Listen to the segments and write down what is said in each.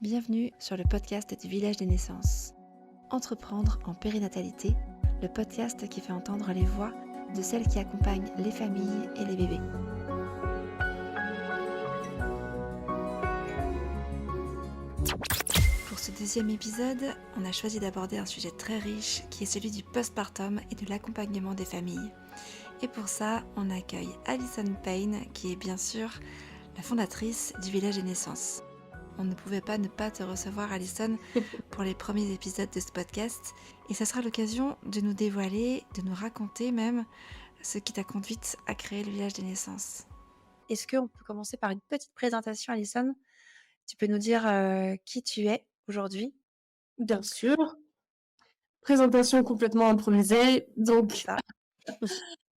Bienvenue sur le podcast du Village des Naissances. Entreprendre en périnatalité, le podcast qui fait entendre les voix de celles qui accompagnent les familles et les bébés. Pour ce deuxième épisode, on a choisi d'aborder un sujet très riche qui est celui du postpartum et de l'accompagnement des familles. Et pour ça, on accueille Alison Payne, qui est bien sûr la fondatrice du Village des Naissances. On ne pouvait pas ne pas te recevoir, Alison, pour les premiers épisodes de ce podcast. Et ça sera l'occasion de nous dévoiler, de nous raconter même ce qui t'a conduite à créer le Village des Naissances. Est-ce qu'on peut commencer par une petite présentation, Alison ? Tu peux nous dire qui tu es aujourd'hui ? Bien sûr. Présentation complètement improvisée.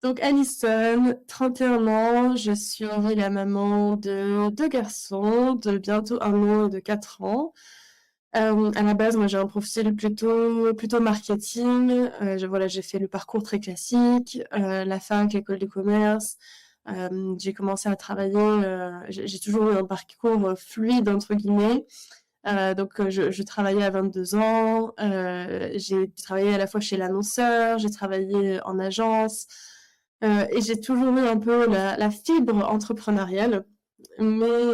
Donc Alison, 31 ans, je suis la maman de 2 garçons de bientôt 1 an et de 4 ans. À la base, moi, j'ai un profil plutôt marketing. J'ai fait le parcours très classique, la fac, l'école de commerce. J'ai commencé à travailler, j'ai toujours eu un parcours fluide, entre guillemets. Je travaillais à 22 ans, j'ai travaillé à la fois chez l'annonceur, j'ai travaillé en agence, et j'ai toujours eu un peu la fibre entrepreneuriale, mais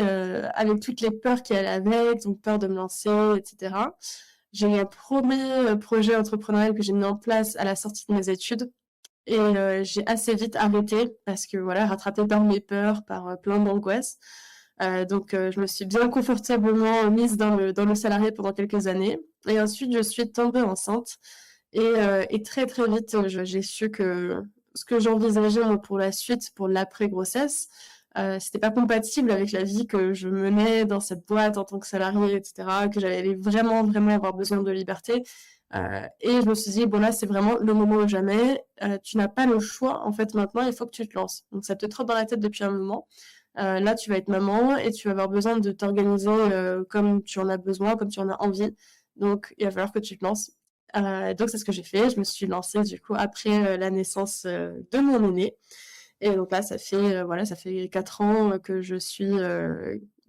avec toutes les peurs qu'il y a avec, donc peur de me lancer, etc. J'ai eu un premier projet entrepreneurial que j'ai mis en place à la sortie de mes études, et j'ai assez vite arrêté parce que voilà, rattrapée par mes peurs, par plein d'angoisses. Je me suis bien confortablement mise dans le salarié pendant quelques années. Et ensuite, je suis tombée enceinte. Et très, très vite, j'ai su que ce que j'envisageais moi, pour la suite, pour l'après-grossesse, c'était pas compatible avec la vie que je menais dans cette boîte en tant que salariée, etc., que j'allais vraiment, vraiment avoir besoin de liberté. Et je me suis dit, bon là, c'est vraiment le moment ou jamais. Tu n'as pas le choix, en fait, maintenant, il faut que tu te lances. Donc, ça te trotte dans la tête depuis un moment. Là, tu vas être maman et tu vas avoir besoin de t'organiser comme tu en as besoin, comme tu en as envie. Donc, il va falloir que tu te lances. Donc, c'est ce que j'ai fait. Je me suis lancée, du coup, après la naissance de mon aîné. Et donc là, ça fait 4 ans que je suis,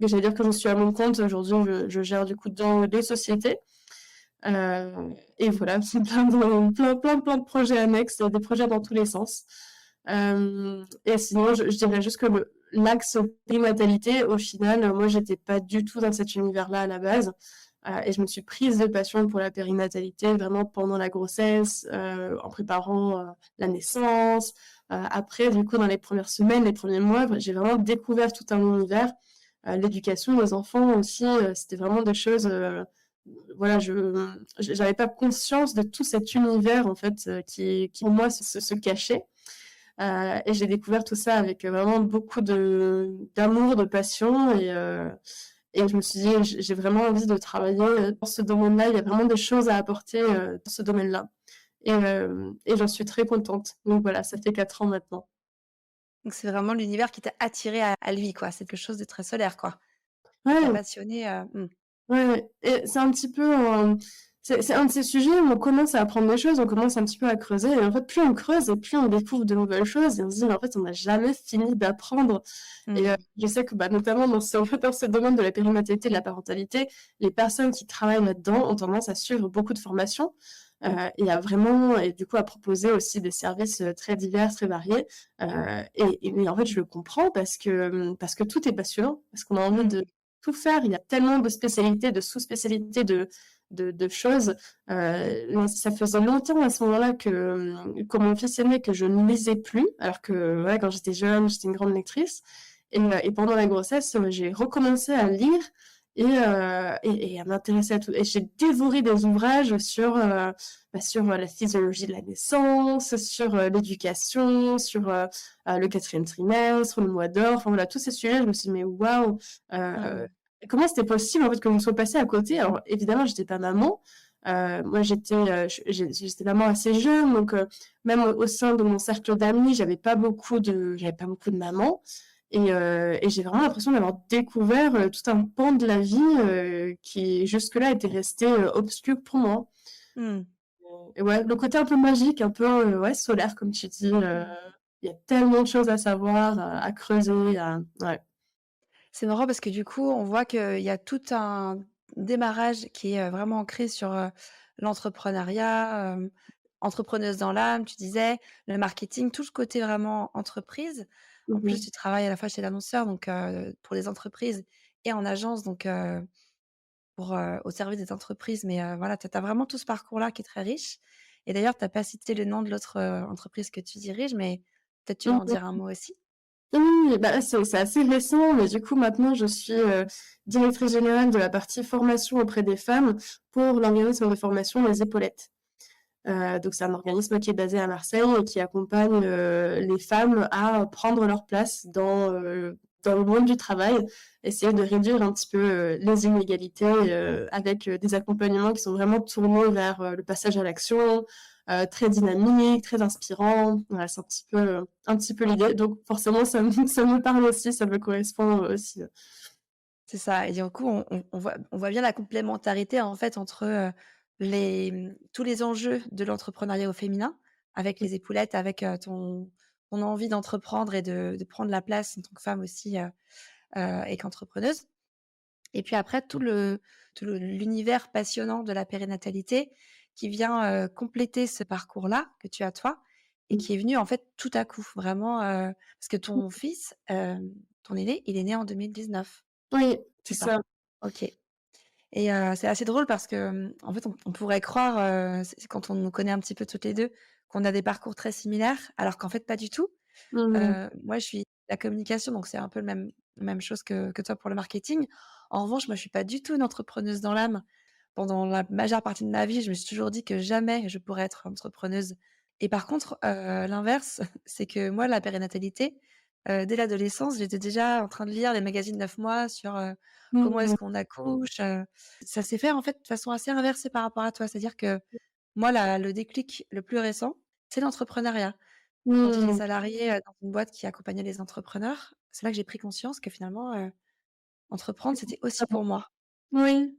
j'allais dire que je suis à mon compte. Aujourd'hui, je gère du coup dans des sociétés. Et voilà, c'est plein de projets annexes, des projets dans tous les sens. Et sinon, je dirais juste que l'axe périnatalité, au final, moi, j'étais pas du tout dans cet univers-là à la base. Et je me suis prise de passion pour la périnatalité vraiment pendant la grossesse, en préparant la naissance. Après, du coup, dans les premières semaines, les premiers mois, j'ai vraiment découvert tout un univers. L'éducation des enfants aussi, c'était vraiment des choses... voilà, j'avais pas conscience de tout cet univers en fait qui pour moi se cachait. Et j'ai découvert tout ça avec vraiment beaucoup d'amour, de passion, et je me suis dit j'ai vraiment envie de travailler dans ce domaine-là. Il y a vraiment des choses à apporter dans ce domaine-là, et j'en suis très contente. Donc voilà, ça fait 4 ans maintenant. Donc c'est vraiment l'univers qui t'a attiré à lui, quoi. C'est quelque chose de très solaire, quoi. Qui t'a Ouais. passionné. Ouais, et c'est un petit peu, c'est un de ces sujets où on commence à apprendre des choses, on commence un petit peu à creuser, et en fait, plus on creuse et plus on découvre de nouvelles choses, et on se dit, mais en fait, on n'a jamais fini d'apprendre. Et je sais que, notamment dans ce domaine de la périnatalité, de la parentalité, les personnes qui travaillent là-dedans ont tendance à suivre beaucoup de formations, et du coup, à proposer aussi des services très divers, très variés. Mais en fait, je le comprends parce que tout est passionnant, parce qu'on a envie de tout faire. Il y a tellement de spécialités, de sous-spécialités, de choses. Ça faisait longtemps à ce moment-là que mon fils aîné, que je ne lisais plus, alors que quand j'étais jeune, j'étais une grande lectrice. Et pendant la grossesse, j'ai recommencé à lire et à m'intéresser à tout. Et j'ai dévoré des ouvrages sur la physiologie de la naissance, sur l'éducation, sur le 4e trimestre, le mois d'or, enfin voilà, tous ces sujets. Je me suis dit, mais waouh, comment c'était possible en fait que je me sois passée à côté. Alors évidemment, j'étais pas maman. Moi, j'étais maman assez jeune, donc même au sein de mon cercle d'amis, j'avais pas beaucoup de mamans. Et j'ai vraiment l'impression d'avoir découvert tout un pan de la vie qui jusque-là était resté obscur pour moi. Et ouais, le côté un peu magique, un peu solaire, comme tu dis. Il y a tellement de choses à savoir, à creuser. Ouais. C'est marrant parce que du coup, on voit qu'il y a démarrage qui est, vraiment ancré sur, l'entrepreneuriat, entrepreneuse dans l'âme, tu disais, le marketing, tout ce côté vraiment entreprise. En plus, Mmh. tu travailles à la fois chez l'annonceur, donc pour les entreprises et en agence, donc pour, au service des entreprises. Mais voilà, tu as vraiment tout ce parcours-là qui est très riche et d'ailleurs, tu as pas cité le nom de l'autre, entreprise que tu diriges, mais peut-être tu veux en Mmh. dire un mot aussi? Oui, oui, bah, là, c'est assez récent, mais du coup, maintenant, je suis, directrice générale de la partie formation auprès des femmes pour l'organisme de formation Les Épaulettes. Donc c'est un organisme qui est basé à Marseille et qui accompagne, les femmes à prendre leur place dans le monde du travail, essayer de réduire un petit peu, les inégalités, avec, des accompagnements qui sont vraiment tournés vers, le passage à l'action, très dynamique, très inspirant. Voilà, c'est un petit peu l'idée. Donc forcément ça me parle aussi, ça me correspond, aussi. C'est ça et du coup, on voit bien la complémentarité, en fait, entre, tous les enjeux de l'entrepreneuriat au féminin, avec les épaulettes, avec, ton envie d'entreprendre et de prendre la place en tant que femme aussi, et qu'entrepreneuse et puis après l'univers passionnant de la périnatalité qui vient, compléter ce parcours-là que tu as toi et Mmh. qui est venu, en fait, tout à coup, vraiment, parce que ton fils, ton aîné, il est né en 2019, Oui, c'est c'est ça? ça. OK. Et c'est assez drôle parce que, en fait, on pourrait croire, c'est quand on nous connaît un petit peu toutes les 2, qu'on a des parcours très similaires, alors qu'en fait pas du tout. Mmh. Moi, je suis la communication, donc c'est un peu le même chose que toi pour le marketing. En revanche, moi, je suis pas du tout une entrepreneuse dans l'âme. Pendant la majeure partie de ma vie, je me suis toujours dit que jamais je pourrais être entrepreneuse et par contre, l'inverse, c'est que moi, la périnatalité, dès l'adolescence, j'étais déjà en train de lire les magazines 9 mois sur, comment est-ce Mmh. qu'on accouche, ça s'est fait, en fait, de façon assez inversée par rapport à toi. C'est-à-dire que moi, le déclic le plus récent, c'est l'entrepreneuriat. Quand j'étais Mmh. salariée, dans une boîte qui accompagnait les entrepreneurs, c'est là que j'ai pris conscience que finalement, entreprendre, c'était aussi pour moi. Oui,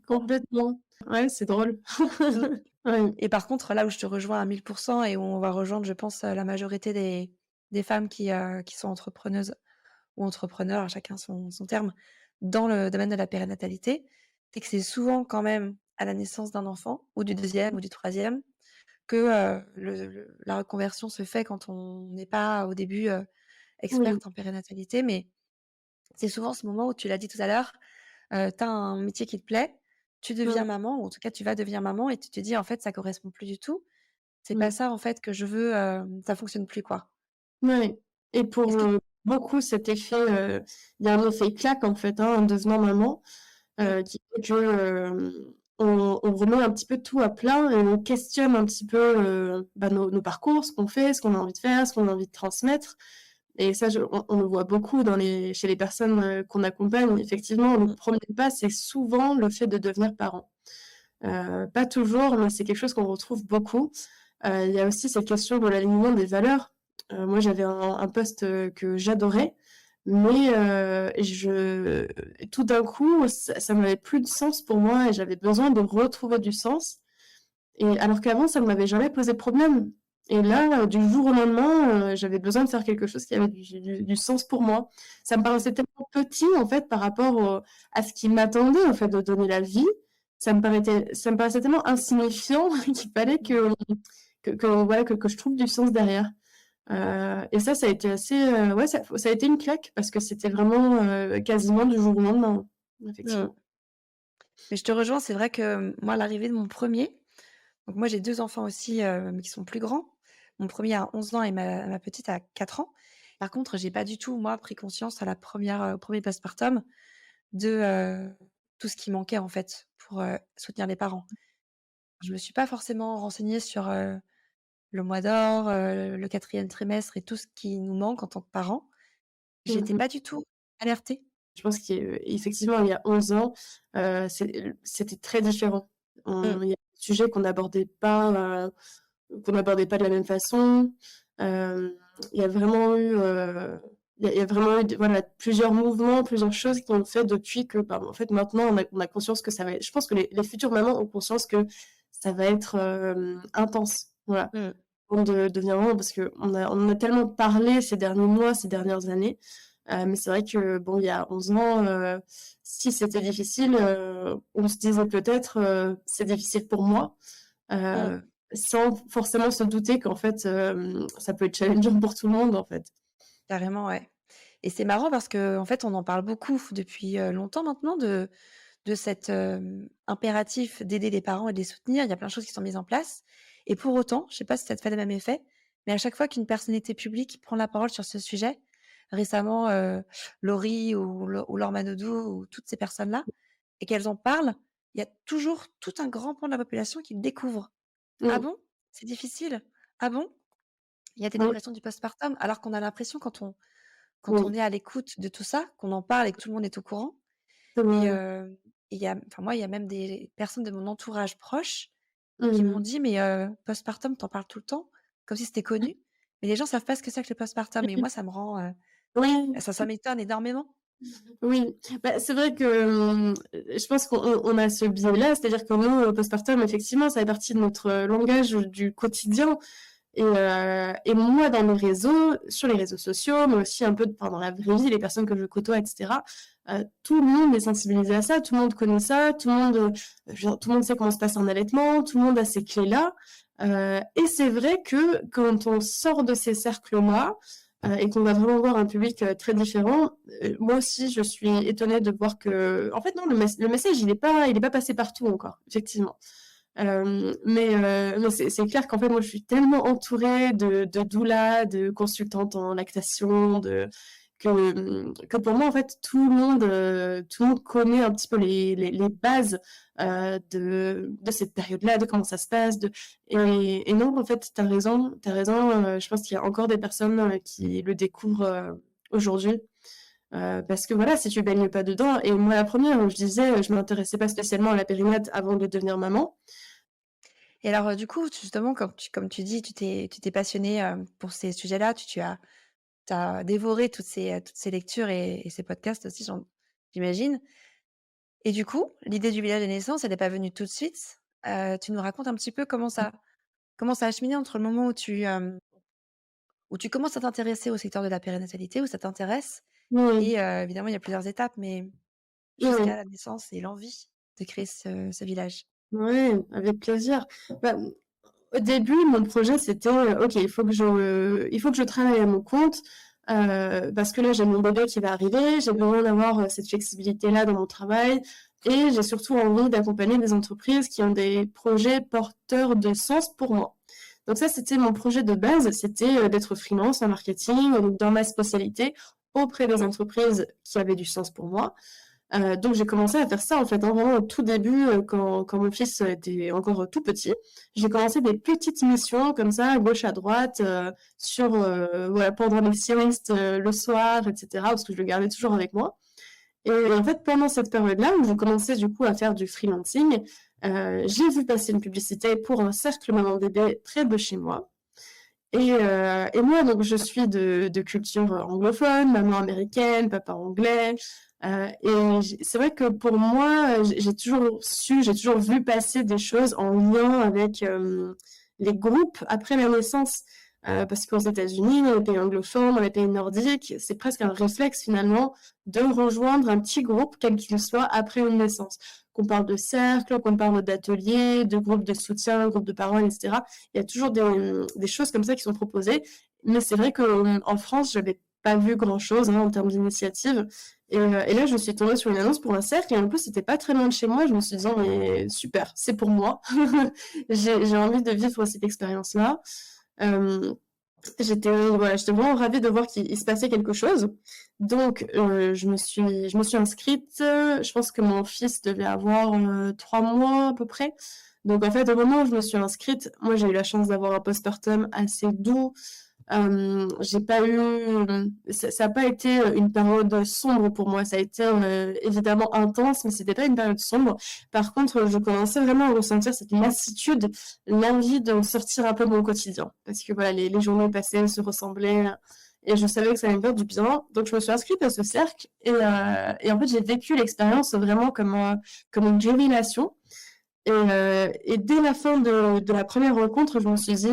complètement. Ouais, c'est drôle. Mmh Ouais. et par contre, là où je te rejoins à 1000 et où on va rejoindre, je pense, la majorité des femmes qui sont entrepreneuses ou entrepreneurs, à chacun son terme, dans le domaine de la périnatalité, c'est que c'est souvent quand même à la naissance d'un enfant ou du deuxième ou du troisième que, la reconversion se fait quand on n'est pas au début, Oui. experte en périnatalité. Mais c'est souvent ce moment où tu l'as dit tout à l'heure, tu as un métier qui te plaît, tu deviens Mmh. maman ou en tout cas tu vas devenir maman et tu te dis: «En fait, ça correspond plus du tout. C'est pas Mmh. ça en fait que je veux, ça fonctionne plus quoi». Ouais et pour, Est-ce que beaucoup cet effet, il y a un effet claque en fait, hein, en devenant maman, mmh, qui fait que, on remet un petit peu tout à plat et on questionne un petit peu, bah, nos parcours, ce qu'on fait, ce qu'on a envie de faire, ce qu'on a envie de transmettre et ça on le voit beaucoup chez les personnes, qu'on accompagne. Effectivement, le mmh, premier pas, c'est souvent le fait de devenir parent. Pas toujours, mais c'est quelque chose qu'on retrouve beaucoup. Il y a aussi cette question de l'alignement des valeurs. Moi, j'avais un poste, que j'adorais, mais tout d'un coup, ça n'avait plus de sens pour moi et j'avais besoin de retrouver du sens et alors qu'avant, ça ne m'avait jamais posé problème et là, du jour au lendemain, j'avais besoin de faire quelque chose qui avait du sens pour moi. Ça me paraissait tellement petit, en fait, par rapport à ce qui m'attendait, en fait, de donner la vie. Ça me paraissait tellement insignifiant qu'il fallait mmh. que voilà, que je trouve du sens derrière. Et ça a été assez, ouais, ça a été une claque parce que c'était vraiment, quasiment du jour au lendemain, Mmh. effectivement. Mais je te rejoins, c'est vrai que, moi, à l'arrivée de mon premier, donc moi j'ai 2 enfants aussi, mais qui sont plus grands. Mon premier a 11 ans et ma petite a 4 ans. Par contre, j'ai pas du tout, moi, pris conscience à la première re au 1er postpartum de, tout ce qui manquait, en fait, pour, soutenir les parents. Je me suis pas forcément renseignée sur, le mois d'or, le 4e trimestre et tout ce qui nous manque en tant que parents. Mmh J'étais mh. pas du tout alertée. Je pense qu'effectivement, il y a 11 ans, c'était très différent. Mmh, Il y a des sujets qu'on n'abordait pas de la même façon. Il y a vraiment eu, il y a vraiment eu voilà, plusieurs mouvements, plusieurs choses qui ont fait depuis que, bah, en fait, maintenant, on a conscience que ça va être je pense que les futures mamans ont conscience que ça va être, intense. Voilà, mmh, avant de devenir maman parce qu'on en a tellement parlé ces derniers mois, ces dernières années, Mais c'est vrai que, bon, il y a 11 ans, si c'était difficile, on se disait peut-être, c'est difficile pour moi, Mmh. sans forcément se douter qu'en fait, ça peut être challengeant pour tout le monde, en fait. Carrément, ouais. Et c'est marrant parce qu'en fait, on en parle beaucoup depuis, longtemps maintenant de cet, impératif d'aider les parents et de les soutenir. Il y a plein de choses qui sont mises en place et pour autant, je sais pas si ça te fait le même effet, mais à chaque fois qu'une personnalité publique prend la parole sur ce sujet, récemment, Laurie ou Laure Manodou ou toutes ces personnes-là et qu'elles en parlent, il y a toujours tout un grand pan de la population qui le découvre. «Ah Mmh. bon? C'est difficile? Ah bon? Il y a des Oui, dépressions du postpartum?» alors qu'on a l'impression quand on oui, est à l'écoute de tout ça, qu'on en parle et que tout le monde est au courant c'est et vrai. il y a enfin moi, il y a même des personnes de mon entourage proche qui m'ont Mmh. dit: «Mais postpartum, tu en parles tout le temps?» comme si c'était connu, mais les gens savent pas ce que c'est que le postpartum et moi ça me rend, Oui. ça m'étonne énormément. Oui, bah, c'est vrai que, je pense qu'on a ce biais-là, c'est-à-dire que nous, postpartum, effectivement, ça fait partie de notre langage du quotidien et moi, dans mes réseaux, sur les réseaux sociaux, mais aussi un peu enfin, dans la vraie vie, les personnes que je côtoie et cetera, tout le monde est sensibilisé à ça, tout le monde connaît ça, tout le monde, genre, tout le monde sait comment se passe un allaitement, tout le monde a ces clés-là, et c'est vrai que quand on sort de ces cercles-là, et qu'on va vraiment voir un public, très différent, moi aussi, je suis étonnée de voir que en fait, non, le message, il est pas passé partout encore, effectivement. Mais c'est clair qu'en fait, moi, je suis tellement entourée de doulas, de consultantes en lactation, que pour moi, en fait, tout le monde connaît un petit peu les bases, de cette période-là, de comment ça se passe, et non, en fait, tu raison, je pense qu'il y a encore des personnes, qui le découvrent, aujourd'hui. Parce que voilà, si tu baignes pas dedans et moi la première, je disais, je m'intéressais pas spécialement à la périnate avant de devenir maman. Et alors, du coup, justement, comme tu dis, tu t'es passionnée, pour ces sujets-là, tu as dévoré toutes ces lectures et ces podcasts aussi, j'imagine. Et du coup, l'idée du village des naissances, elle est pas venue tout de suite. Tu nous racontes un petit peu comment ça a cheminé entre le moment où tu commences à t'intéresser au secteur de la périnatalité, où ça t'intéresse Oui, et évidemment, il y a plusieurs étapes, mais jusqu'à oui, la naissance et l'envie de créer ce village? oui, avec plaisir. Bah, au début, mon projet, c'était, OK, il faut que je travaille à mon compte, parce que là, j'ai mon bébé qui va arriver, j'ai besoin d'avoir, cette flexibilité-là dans mon travail et j'ai surtout envie d'accompagner des entreprises qui ont des projets porteurs de sens pour moi. Donc ça, c'était mon projet de base, c'était, d'être freelance en marketing, donc dans ma spécialité, auprès des entreprises qui avaient du sens pour moi. Donc j'ai commencé à faire ça en fait, hein, vraiment au tout début, quand mon fils était encore tout petit. J'ai commencé des petites missions comme ça, à gauche, à droite, sur, voilà, pendant les siestes, le soir, et cetera, parce que je le gardais toujours avec moi. Et en fait, pendant cette période-là, où je commençais du coup à faire du freelancing, j'ai vu passer une publicité pour un cercle maman-bébé près de chez moi. Et moi, donc, je suis de culture anglophone, maman américaine, papa anglais. C'est vrai que pour moi, j'ai toujours vu passer des choses en lien avec les groupes après la naissance. Parce qu'aux États-Unis, dans les pays anglophones, dans les pays nordiques, c'est presque un réflexe finalement de rejoindre un petit groupe, quel qu'il soit, après une naissance. Qu'on parle de cercle, qu'on parle d'ateliers, de groupes de soutien, groupes de parents, etc. Il y a toujours des choses comme ça qui sont proposées. Mais c'est vrai qu'en France, je n'avais pas vu grand-chose en termes d'initiative. Et là, je suis tombée sur une annonce pour un cercle. Et en plus, c'était pas très loin de chez moi. Je me suis dit, mais super, c'est pour moi. J'ai envie de vivre cette expérience-là. Euh, j'étais vraiment ravie de voir qu'il se passait quelque chose. Donc, je me suis inscrite. Je pense que mon fils devait avoir 3 mois à peu près. Donc, en fait, au moment où je me suis inscrite, moi, j'ai eu la chance d'avoir un postpartum assez doux. J'ai pas eu, ça n'a pas été une période sombre pour moi. Ça a été évidemment intense, mais c'était pas une période sombre. Par contre, je commençais vraiment à ressentir cette lassitude, l'envie de sortir un peu de mon quotidien. Parce que voilà, les journées passées se ressemblaient. Et je savais que ça allait me faire du bien. Donc, je me suis inscrite à ce cercle. Et en fait, j'ai vécu l'expérience vraiment comme une jubilation. Et dès la fin de la première rencontre, je me suis dit,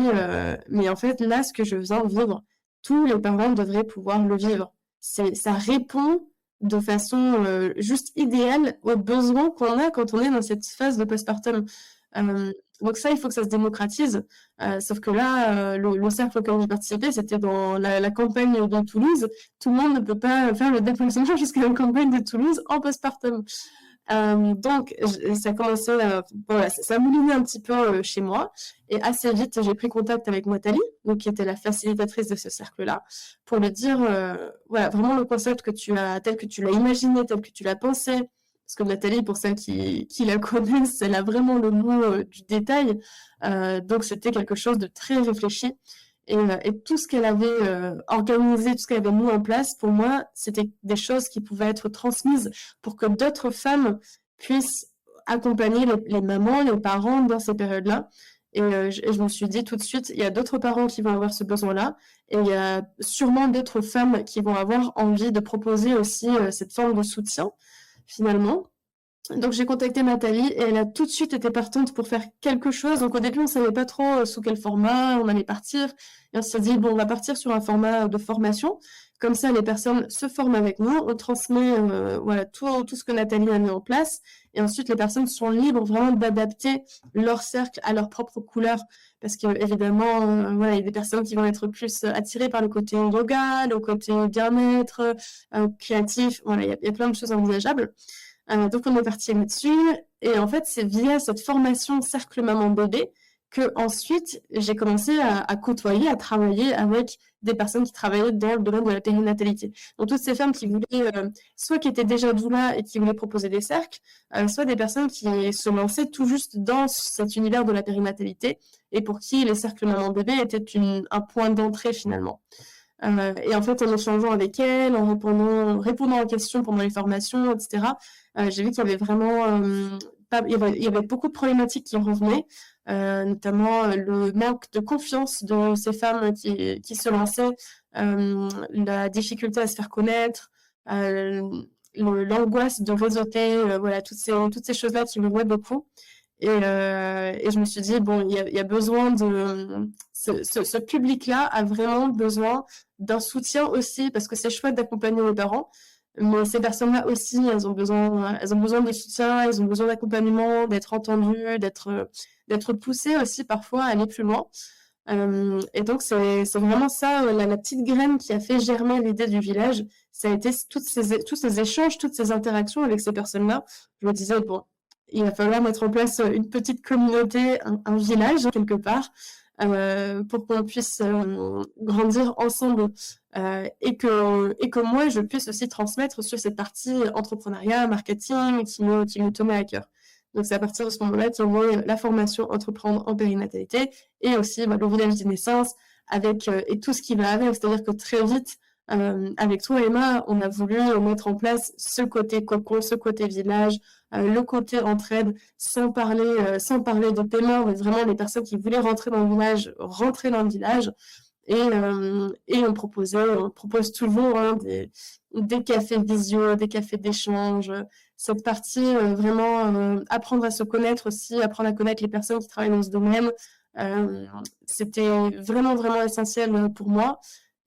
mais en fait, là, ce que je viens de vivre, tous les parents devraient pouvoir le vivre. ça répond de façon, juste idéale aux besoins qu'on a quand on est dans cette phase de postpartum. Donc ça, il faut que ça se démocratise, sauf que là, le cercle auquel j'ai participé, c'était dans la campagne de Toulouse. Tout le monde ne peut pas faire le déplacement jusqu'à la campagne de Toulouse en postpartum. Donc ça commençait, voilà, ça moulinait un petit peu, chez moi et assez vite, j'ai pris contact avec Nathalie, donc qui était la facilitatrice de ce cercle-là, pour lui dire, voilà, vraiment le concept que tu as tel que tu l'as imaginé, tel que tu l'as pensé. Parce que Nathalie, pour celles qui la connaissent, elle a vraiment le mot, du détail, donc c'était quelque chose de très réfléchi et tout ce qu'elle avait, organisé, tout ce qu'elle avait mis en place, pour moi, c'était des choses qui pouvaient être transmises pour que d'autres femmes puissent accompagner les mamans, les parents dans ces périodes-là. Je me suis dit tout de suite, il y a d'autres parents qui vont avoir ce besoin-là, et il y a sûrement d'autres femmes qui vont avoir envie de proposer aussi cette forme de soutien, finalement. Donc j'ai contacté Nathalie et elle a tout de suite été partante pour faire quelque chose. Donc au début, on savait pas trop sous quel format on allait partir. Et on s'est dit, bon, on va partir sur un format de formation. Comme ça, les personnes se forment avec nous. On transmet voilà, tout ce que Nathalie a mis en place. Et ensuite, les personnes sont libres vraiment d'adapter leur cercle à leur propre couleur. Parce que évidemment, voilà, il y a des personnes qui vont être plus attirées par le côté yoga, le côté bien-être, créatif. Voilà, il y a plein de choses envisageables. Donc on est parti là-dessus et en fait c'est via cette formation cercle maman bébé que ensuite j'ai commencé à côtoyer, à travailler avec des personnes qui travaillaient dans le domaine de la périnatalité. Donc toutes ces femmes qui voulaient, soit qui étaient déjà doula et qui voulaient proposer des cercles, soit des personnes qui se lançaient tout juste dans cet univers de la périnatalité et pour qui les cercles maman bébé étaient un point d'entrée finalement. Et en fait, en échangeant avec elle, en répondant aux questions pendant les formations, etc., j'ai vu qu'il y avait vraiment il y avait beaucoup de problématiques qui revenaient, notamment le manque de confiance de ces femmes qui se lançaient, la difficulté à se faire connaître, l'angoisse de réseauter, voilà, toutes ces choses-là qui me voient beaucoup. Et je me suis dit, bon, il y a besoin de... Ce public-là a vraiment besoin d'un soutien aussi, parce que c'est chouette d'accompagner les parents, mais ces personnes-là aussi, elles ont besoin de soutien, elles ont besoin d'accompagnement, d'être entendues, d'être poussées aussi parfois à aller plus loin. Et donc, c'est vraiment ça, la petite graine qui a fait germer l'idée du village. Ça a été tous ces échanges, toutes ces interactions avec ces personnes-là. Je me disais, bon, il va falloir mettre en place une petite communauté, un village quelque part, pour qu'on puisse grandir ensemble et que moi, je puisse aussi transmettre sur cette partie entrepreneuriat, marketing qui me tenait à cœur. Donc, c'est à partir de ce moment-là qu'il y a eu la formation entreprendre en périnatalité et aussi le village des naissances avec, et tout ce qui va avec. C'est-à-dire que très vite, avec toi, Emma, on a voulu mettre en place ce côté cocon, ce côté village, le côté entraide, sans parler de paiement, mais vraiment les personnes qui voulaient rentrer dans le village, rentrer dans le village. Et on propose toujours des cafés visio, des cafés d'échange, cette partie vraiment apprendre à se connaître aussi, apprendre à connaître les personnes qui travaillent dans ce domaine. C'était vraiment, vraiment essentiel pour moi.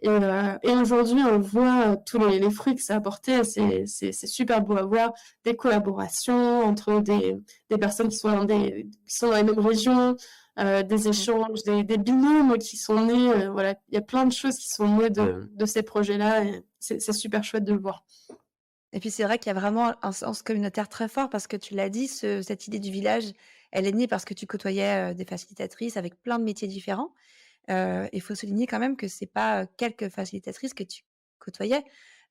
Et aujourd'hui, on voit tous les fruits que ça a apporté. C'est super beau à voir des collaborations entre des personnes qui sont qui sont dans les mêmes régions, des échanges, des binômes qui sont nés. Voilà, il y a plein de choses qui sont nées de ces projets-là. Et c'est super chouette de le voir. Et puis c'est vrai qu'il y a vraiment un sens communautaire très fort parce que tu l'as dit, cette idée du village, elle est née parce que tu côtoyais des facilitatrices avec plein de métiers différents. Il faut souligner quand même que c'est pas quelques facilitatrices que tu côtoyais.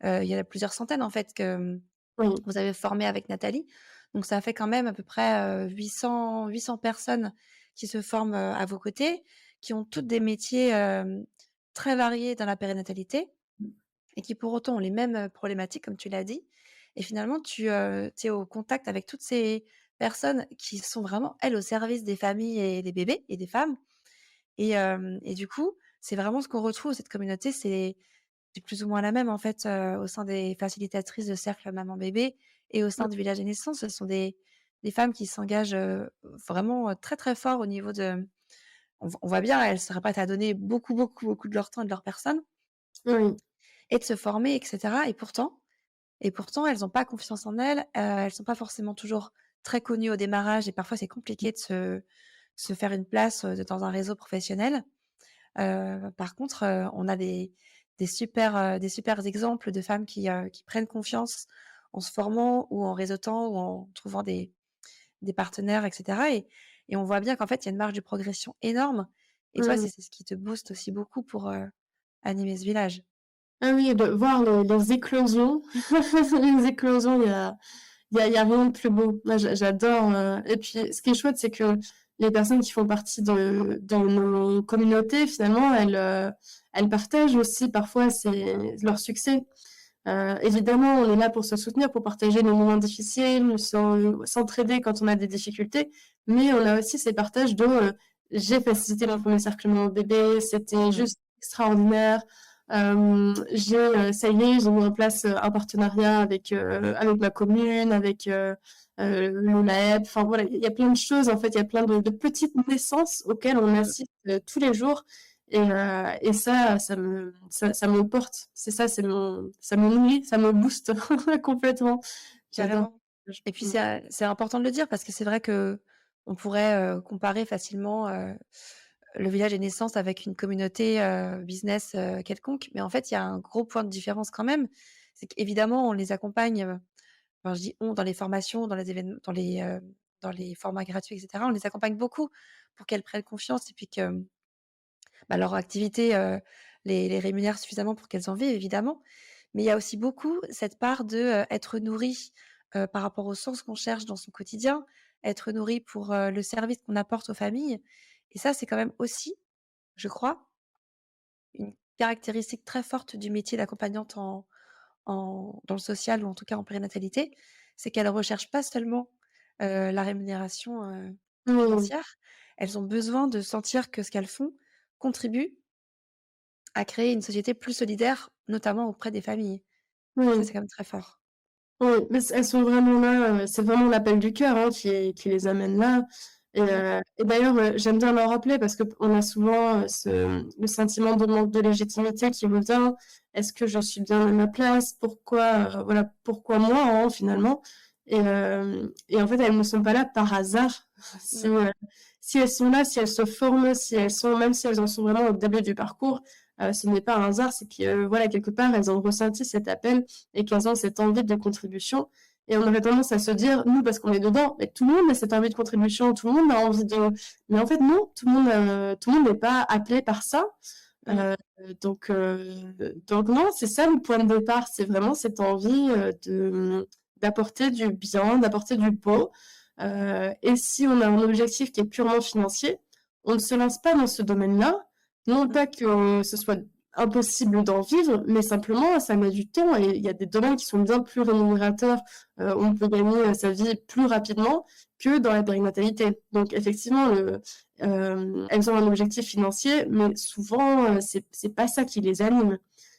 Il y en a plusieurs centaines en fait que Oui, vous avez formées avec Nathalie. Donc ça fait quand même à peu près 800 personnes qui se forment à vos côtés, qui ont toutes des métiers très variés dans la périnatalité et qui pour autant ont les mêmes problématiques, comme tu l'as dit. Et finalement, tu es au contact avec toutes ces personnes qui sont vraiment, elles, au service des familles et des bébés et des femmes. Et du coup, c'est vraiment ce qu'on retrouve, cette communauté, c'est plus ou moins la même, en fait, au sein des facilitatrices de cercle maman-bébé et au sein du village des naissances. Ce sont des femmes qui s'engagent, vraiment, très, très fort au niveau de on voit bien, elles se prêtes à donner beaucoup, beaucoup, beaucoup de leur temps et de leur personne. oui, et de se former et cetera et pourtant elles ont pas confiance en elles, elles sont pas forcément toujours très connues au démarrage et parfois c'est compliqué de se faire une place, dans un réseau professionnel. Par contre, on a des super exemples de femmes qui prennent confiance en se formant ou en réseautant ou en trouvant des partenaires et cetera et on voit bien qu'en fait, il y a une marge de progression énorme et toi, Mmh. c'est ce qui te booste aussi beaucoup pour, animer ce village. Ah oui, de voir les éclosions, les éclosions, il y a rien de plus beau. Moi, j'adore, et puis ce qui est chouette, c'est que les personnes qui font partie de nos communautés, finalement, elles partagent aussi parfois leurs succès. Évidemment, on est là pour se soutenir, pour partager nos moments difficiles, s'entraider quand on a des difficultés, mais on a aussi ces partages de, «J'ai facilité le premier cercle de mon bébé, c'était Mmh. juste extraordinaire. Ça y est, j'ai mis en place, un partenariat avec ma commune, avec, l'ONAEP». Enfin voilà, il y a plein de choses, en fait, il y a plein de petites naissances auxquelles on Mmh. assiste, tous les jours et ça me porte. C'est ça, ça me nourrit, ça me booste complètement. J'adore. Carrément et puis c'est important de le dire parce que c'est vrai qu'on pourrait, comparer facilement, le village des naissances avec une communauté, business, quelconque. Mais en fait, il y a un gros point de différence quand même. C'est qu'évidemment, on les accompagne, enfin je dis «on» dans les formations, dans les événements dans les formats gratuits et cetera. On les accompagne beaucoup pour qu'elles prennent confiance et puis que, bah, leur activité, les rémunère suffisamment pour qu'elles en vivent évidemment. Mais il y a aussi beaucoup cette part de, être nourrie, par rapport aux sources qu'on cherche dans son quotidien, être nourrie pour, le service qu'on apporte aux familles et ça, c'est quand même aussi, je crois, une caractéristique très forte du métier d'accompagnante dans le social ou en tout cas en périnatalité, c'est qu'elles recherchent pas seulement, la rémunération, Mmh. financière. Elles ont besoin de sentir que ce qu'elles font contribue à créer une société plus solidaire, notamment auprès des familles. Ça, Oui. c'est quand même très fort. Oui, mais elles sont vraiment là, c'est vraiment l'appel du cœur, hein, qui les amène là Mmh. et d'ailleurs, j'aime bien leur rappeler parce qu'on a souvent, le sentiment de manque de légitimité qui revient. Est-ce que je suis bien à ma place? Pourquoi, voilà, pourquoi moi, hein, finalement? Et en fait, elles ne sont pas là par hasard. Si, Mmh. si elles sont là, si elles se forment, si elles sont même si elles en sont vraiment au début du parcours, ce n'est pas un hasard, c'est que, voilà, quelque part, elles ont ressenti cet appel et qu'elles ont cette envie de contribution. Et on aurait tendance à se dire, nous, parce qu'on est dedans, mais tout le monde a cette envie de contribution, tout le monde a envie de... Mais en fait, non, tout le monde n'est pas appelé par ça. Mmh. Euh, donc non, c'est ça le point de départ, c'est vraiment cette envie d'apporter du bien, d'apporter du beau. Et si on a un objectif qui est purement financier, on ne se lance pas dans ce domaine-là. Non Mmh. pas que ce soit impossible d'en vivre, mais simplement ça met du temps et il y a des domaines qui sont bien plus rémunérateurs, on peut gagner, sa vie plus rapidement que dans la périnatalité. Donc effectivement, elles ont un objectif financier, mais souvent, c'est pas ça qui les anime.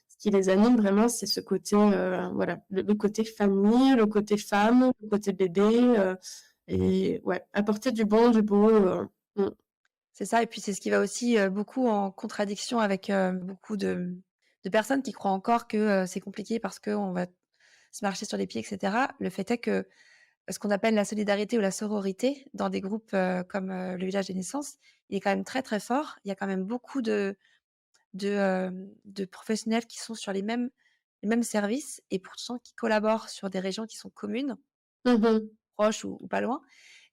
Ce qui les anime vraiment, c'est ce côté, voilà, le côté famille, le côté femme, le côté bébé, et ouais, apporter du bon, du beau, mmh. C'est ça et puis c'est ce qui va aussi, beaucoup en contradiction avec, beaucoup de personnes qui croient encore que, c'est compliqué parce qu'on va se marcher sur les pieds et cetera. Le fait est que ce qu'on appelle la solidarité ou la sororité dans des groupes, comme, le village des naissances, il est quand même très, très fort. Il y a quand même beaucoup de professionnels qui sont sur les mêmes services et pourtant qui collaborent sur des régions qui sont communes, Mmh mh. proches ou pas loin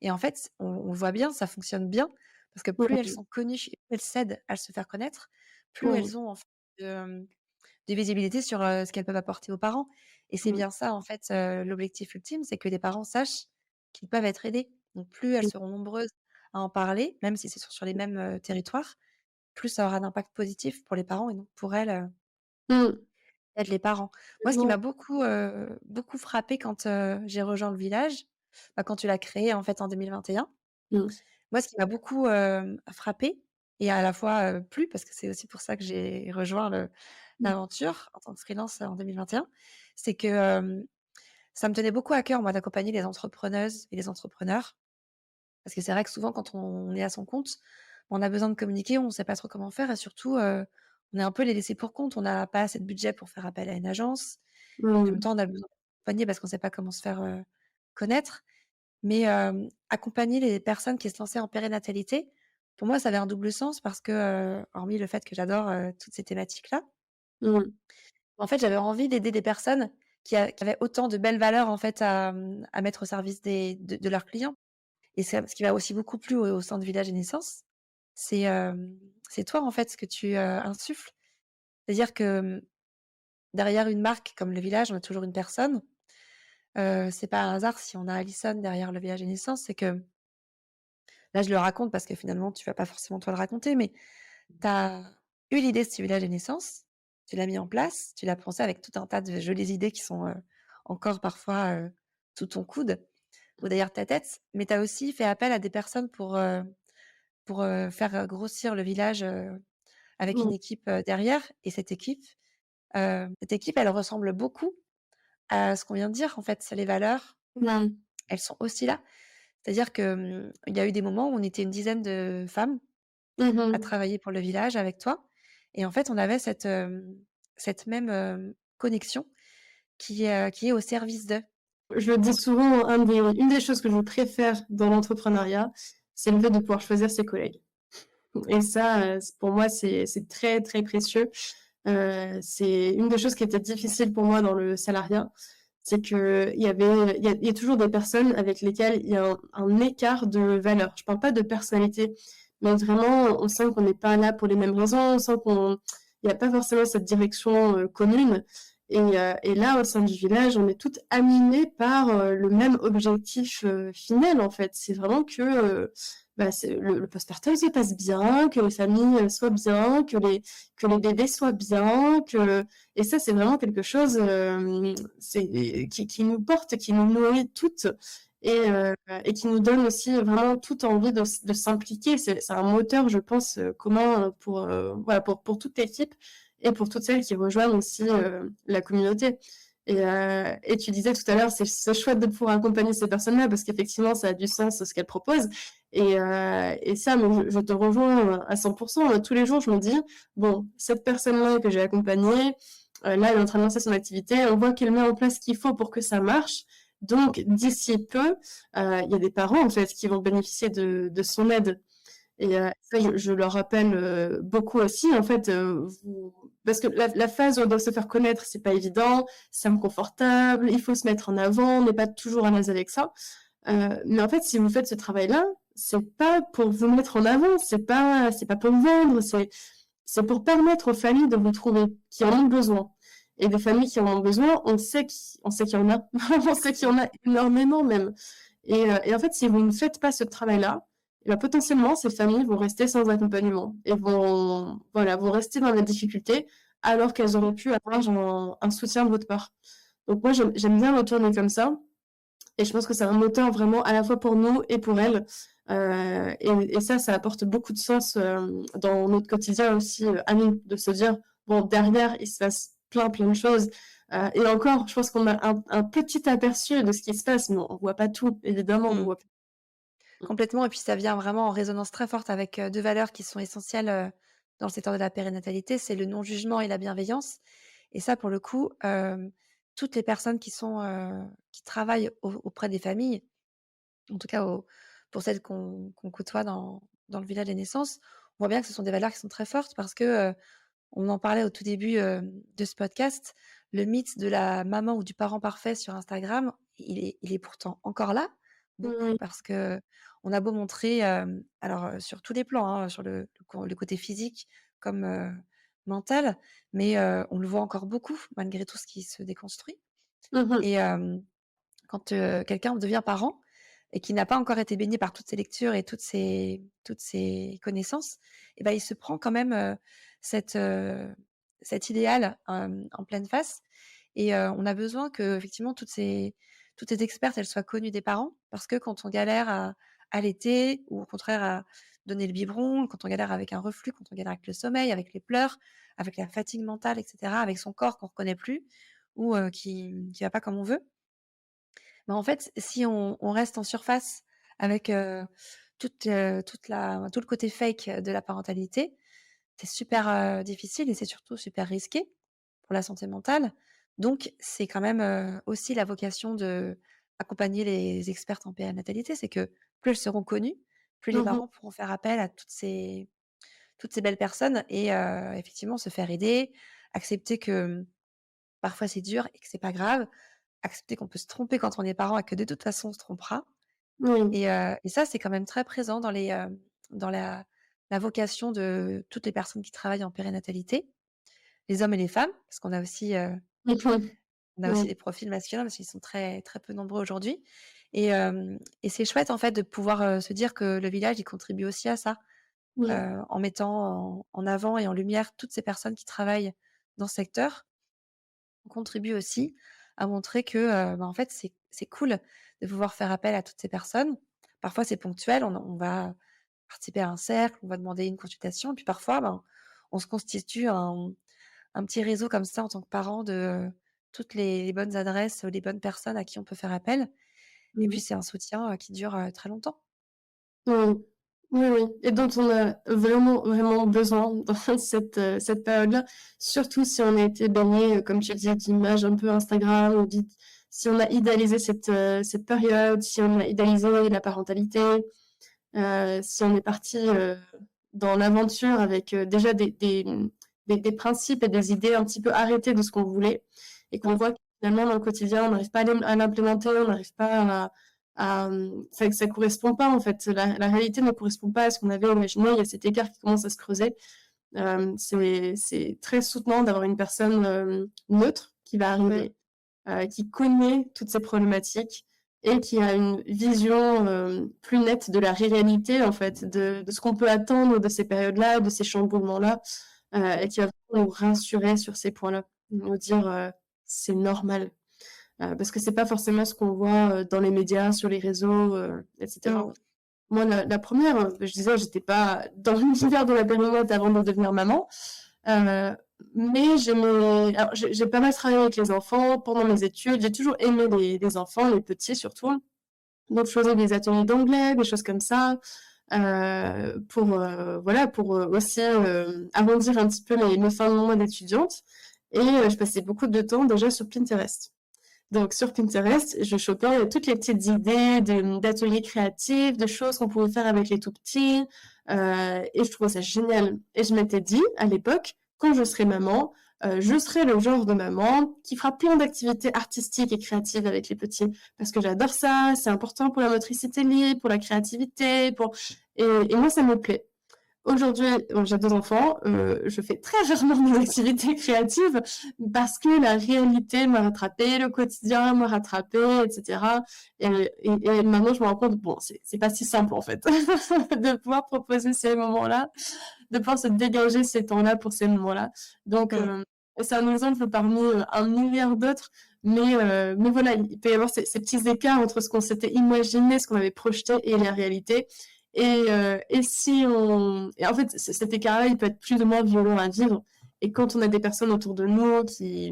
et en fait, on voit bien, ça fonctionne bien parce que plus elles Oui, sont connues et plus elles s'aident à se faire connaître, plus oui, elles ont en fait de visibilité sur, ce qu'elles peuvent apporter aux parents et c'est mmh, bien ça en fait, l'objectif ultime, c'est que les parents sachent qu'ils peuvent être aidés. Donc plus elles mmh, seront nombreuses à en parler, même si c'est sur les mêmes, territoires, plus ça aura d'impact positif pour les parents et donc pour elles, mmh, aide les parents. Moi, ce qui m'a complètement. beaucoup frappée quand, j'ai rejoint le village, bah, quand tu l'as créé, en fait, en 2021. Mmh, Moi, ce qui m'a beaucoup, frappée et à la fois, plu, parce que c'est aussi pour ça que j'ai rejoint mmh, l'aventure en tant que freelance, en 2021, c'est que, ça me tenait beaucoup à cœur, moi, d'accompagner les entrepreneuses et les entrepreneurs. Parce que c'est vrai que souvent, quand on est à son compte, on a besoin de communiquer, on ne sait pas trop comment faire et surtout, on est un peu les laissés pour compte. On n'a pas assez de budget pour faire appel à une agence. En même Mmh. temps, on a besoin d'accompagner parce qu'on ne sait pas comment se faire, connaître. Mais, accompagner les personnes qui se lançaient en périnatalité, pour moi, ça avait un double sens parce que, hormis le fait que j'adore, toutes ces thématiques-là, Mmh. en fait, j'avais envie d'aider des personnes qui avaient autant de belles valeurs, en fait, à mettre au service de leurs clients. Et c'est ce qui m'a aussi beaucoup plu au sein de Village et Naissance, c'est toi, en fait, ce que tu, insuffles. C'est-à-dire que, derrière une marque comme le Village, on a toujours une personne. C'est pas un hasard si on a Alison derrière le Village et Naissance, c'est que là, je le raconte parce que finalement, tu vas pas forcément toi le raconter, mais tu as eu l'idée de ce Village et Naissance, tu l'as mis en place, tu l'as pensé avec tout un tas de jolies idées qui sont, encore parfois, sous ton coude ou derrière ta tête, mais tu as aussi fait appel à des personnes pour, faire, grossir le village, avec une Mmh. équipe, derrière et cette équipe, elle ressemble beaucoup à ce qu'on vient de dire, en fait. C'est les valeurs, Mmh. elles sont aussi là. C'est-à-dire que, il y a eu des moments où on était une dizaine de femmes Mmh à mh. travailler pour le village avec toi et en fait, on avait cette même, connexion qui est au service d'eux. Je le dis souvent, une des choses que je préfère dans l'entrepreneuriat, c'est le fait de pouvoir choisir ses collègues. Et ça, pour moi, c'est très, très précieux. C'est une des choses qui était difficile pour moi dans le salariat, c'est qu'il y a toujours des personnes avec lesquelles il y a un écart de valeur. Je parle pas de personnalité, mais vraiment, on sent qu'on n'est pas là pour les mêmes raisons, on sent qu'il y a pas forcément cette direction, commune et là, au sein du village, on est toutes animées par, le même objectif, final, en fait. C'est vraiment que, bah, c'est le postpartum se passe bien, que les familles, soient bien, que les bébés soient bien, que et ça, c'est vraiment quelque chose, c'est qui nous porte, qui nous nourrit toutes et qui nous donne aussi vraiment toute envie de s'impliquer. C'est un moteur, je pense, commun, pour, voilà, pour toute l'équipe et pour toutes celles qui rejoignent aussi, la communauté et tu disais tout à l'heure, c'est chouette de pouvoir accompagner ces personnes-là parce qu'effectivement, ça a du sens, ce qu'elles proposent et ça, mais je te rejoins, à 100. Tous les jours, je me dis: «Bon, cette personne-là que j'ai accompagnée, là, elle est en train de lancer son activité, on voit qu'elle met en place ce qu'il faut pour que ça marche. Donc d'ici peu, il y a des parents, en fait, qui vont bénéficier de son aide». Et ça, je le rappelle, beaucoup aussi, en fait, vous parce que la phase où on doit se faire connaître, c'est pas évident, c'est inconfortable, il faut se mettre en avant, on n'est pas toujours à l'aise avec ça. Mais en fait, si vous faites ce travail-là, c'est pas pour vous mettre en avant, c'est pas pour vendre, c'est pour permettre aux familles de vous trouver, qui en ont besoin. Et des familles qui en ont besoin, on sait qu'il y en a. On sait qu'il y en a énormément même. Et en fait, si vous ne faites pas ce travail-là, et bah, potentiellement, ces familles vont rester sans accompagnement et vont rester dans la difficulté alors qu'elles auraient pu avoir un soutien de votre part. Donc moi, j'aime bien le tourner comme ça et je pense que c'est un moteur vraiment à la fois pour nous et pour elles. Et ça apporte beaucoup de sens, dans notre quotidien aussi, à nous, de se dire: «Bon, derrière, il se passe plein, plein de choses». Et encore, je pense qu'on a un petit aperçu de ce qui se passe, mais on voit pas tout, évidemment, on Mmh. voit Complètement et puis ça vient vraiment en résonance très forte avec, 2 valeurs qui sont essentielles, dans le secteur de la périnatalité, c'est le non-jugement et la bienveillance et ça pour le coup, toutes les personnes qui travaillent auprès des familles, en tout cas pour celles qu'on côtoie dans le village des naissances, on voit bien que ce sont des valeurs qui sont très fortes parce que, on en parlait au tout début, de ce podcast, le mythe de la maman ou du parent parfait sur Instagram, il est pourtant encore là, beaucoup, mmh, parce qu'on a beau montrer, alors, sur tous les plans, hein, sur le côté physique comme, mental, mais, on le voit encore beaucoup malgré tout ce qui se déconstruit mmh et quand, quelqu'un devient parent et qui n'a pas encore été baigné par toutes ces lectures et toutes ces connaissances et ben il se prend quand même, cette, cet idéal, en pleine face et on a besoin qu'effectivement toutes ces expertes, elles soient connues des parents parce que quand on galère à allaiter ou au contraire à donner le biberon, quand on galère avec un reflux, quand on galère avec le sommeil, avec les pleurs, avec la fatigue mentale et cetera, avec son corps qu'on reconnaît plus ou qui va pas comme on veut, bah, en fait, si on reste en surface avec, tout le côté fake de la parentalité, c'est super, difficile et c'est surtout super risqué pour la santé mentale. Donc c'est quand même, aussi la vocation d'accompagner les expertes en périnatalité. C'est que plus elles seront connues, plus les Mmh. parents pourront faire appel à toutes ces belles personnes et effectivement se faire aider, accepter que, parfois c'est dur et que c'est pas grave, accepter qu'on peut se tromper quand on est parent et que de toute façon on se trompera Oui. et ça c'est quand même très présent dans dans la vocation de toutes les personnes qui travaillent en périnatalité, les hommes et les femmes, parce qu'on a aussi, on a aussi Oui. des profils masculins parce qu'ils sont très très peu nombreux aujourd'hui et c'est chouette en fait de pouvoir, se dire que le village il contribue aussi à ça. Oui. En mettant en avant et en lumière toutes ces personnes qui travaillent dans ce secteur, on contribue aussi à montrer que, en fait, c'est cool de pouvoir faire appel à toutes ces personnes. Parfois, c'est ponctuel, on va participer à un cercle, on va demander une consultation et puis parfois, on se constitue un petit réseau comme ça en tant que parent de, toutes les bonnes adresses, les bonnes personnes à qui on peut faire appel et puis Mmh. c'est un soutien, qui dure, très longtemps. Oui. Oui, oui et dont on a vraiment, vraiment besoin dans cette période-là. Surtout si on a été baigné, comme tu dis, d'images un peu Instagram ou si on a idéalisé cette période, si on a idéalisé la parentalité, si on est parti, dans l'aventure avec, déjà des principes et des idées un petit peu arrêtées de ce qu'on voulait et qu'on voit que finalement dans le quotidien, on n'arrive pas à l'implémenter, on n'arrive pas ça correspond pas en fait. La réalité ne correspond pas à ce qu'on avait imaginé. Il y a cet écart qui commence à se creuser. C'est très soutenant d'avoir une personne, neutre qui va Mmh. arriver, qui connaît toutes ces problématiques et qui a une vision, plus nette de la réalité en fait, de ce qu'on peut attendre de ces périodes-là, de ces chamboulements-là, et qui va vraiment nous rassurer sur ces points-là. Nous dire, «C'est normal». Parce que c'est pas forcément ce qu'on voit, dans les médias, sur les réseaux, et cetera. Mmh. Moi, la 1re, je disais, j'étais pas dans l'univers de la périnate avant de devenir maman, heu, mais alors j'ai pas mal travaillé avec les enfants pendant mes études. J'ai toujours aimé les enfants, les petits surtout. Donc je faisais des ateliers d'anglais, des choses comme ça, pour, voilà, pour, aussi, arrondir un petit peu mes fins de mois d'étudiante et je passais beaucoup de temps déjà sur Pinterest. Donc sur Pinterest, je chopais toutes les petites idées d'ateliers créatifs, de choses qu'on pouvait faire avec les tout petits, et je trouvais ça génial. Et je m'étais dit, à l'époque, quand je serai maman, je serai le genre de maman qui fera plein d'activités artistiques et créatives avec les petits. Parce que j'adore ça, c'est important pour la motricité libre, pour la créativité, et moi, ça me plaît. Aujourd'hui, j'ai 2 enfants, je fais très rarement des activités créatives parce que la réalité m'a rattrapée, le quotidien m'a rattrapée et cetera et maintenant je me rends compte, bon, c'est pas si simple en fait de pouvoir proposer ces moments-là, de pouvoir se dégager ces temps-là pour ces moments-là. Donc Mmh. c'est un exemple parmi, un milliard d'autres, mais voilà, il peut y avoir ces petits écarts entre ce qu'on s'était imaginé, ce qu'on avait projeté et la réalité et si on et en fait, cet écart-là, il peut être plus ou moins violent à vivre et quand on a des personnes autour de nous qui,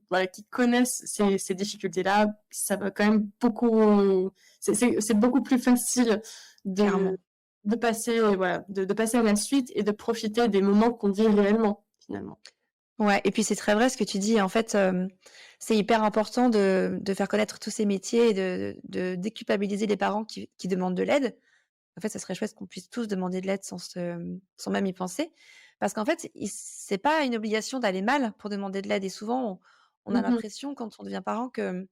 voilà, qui connaissent ces difficultés-là, ça va quand même beaucoup c'est beaucoup plus facile de Clairement. de passer, voilà, de passer à la suite et de profiter des moments qu'on vit réellement, finalement. Ouais et puis c'est très vrai ce que tu dis. En fait, c'est hyper important de faire connaître tous ces métiers et de déculpabiliser les parents qui demandent de l'aide. En fait, ça serait chouette qu'on puisse tous demander de l'aide sans même y penser. Parce qu'en fait, c'est pas une obligation d'aller mal pour demander de l'aide et souvent on a Mmh mh. l'impression quand on devient parent que,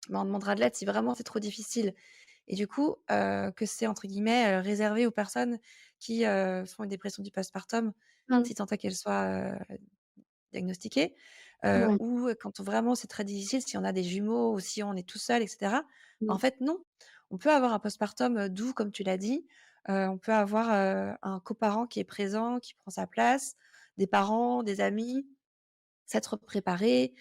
on demandera de l'aide si vraiment c'est trop difficile et du coup, que c'est entre guillemets, «réservé aux personnes qui, font une dépression du postpartum», Mmh. si tant est qu'elle soit, diagnostiqué, Ouais. ou quand vraiment c'est très difficile, si on a des jumeaux ou si on est tout seul et cetera. En Mmh. fait, non. On peut avoir un postpartum, doux comme tu l'as dit, on peut avoir, un coparent qui est présent, qui prend sa place, des parents, des amis, s'être préparé,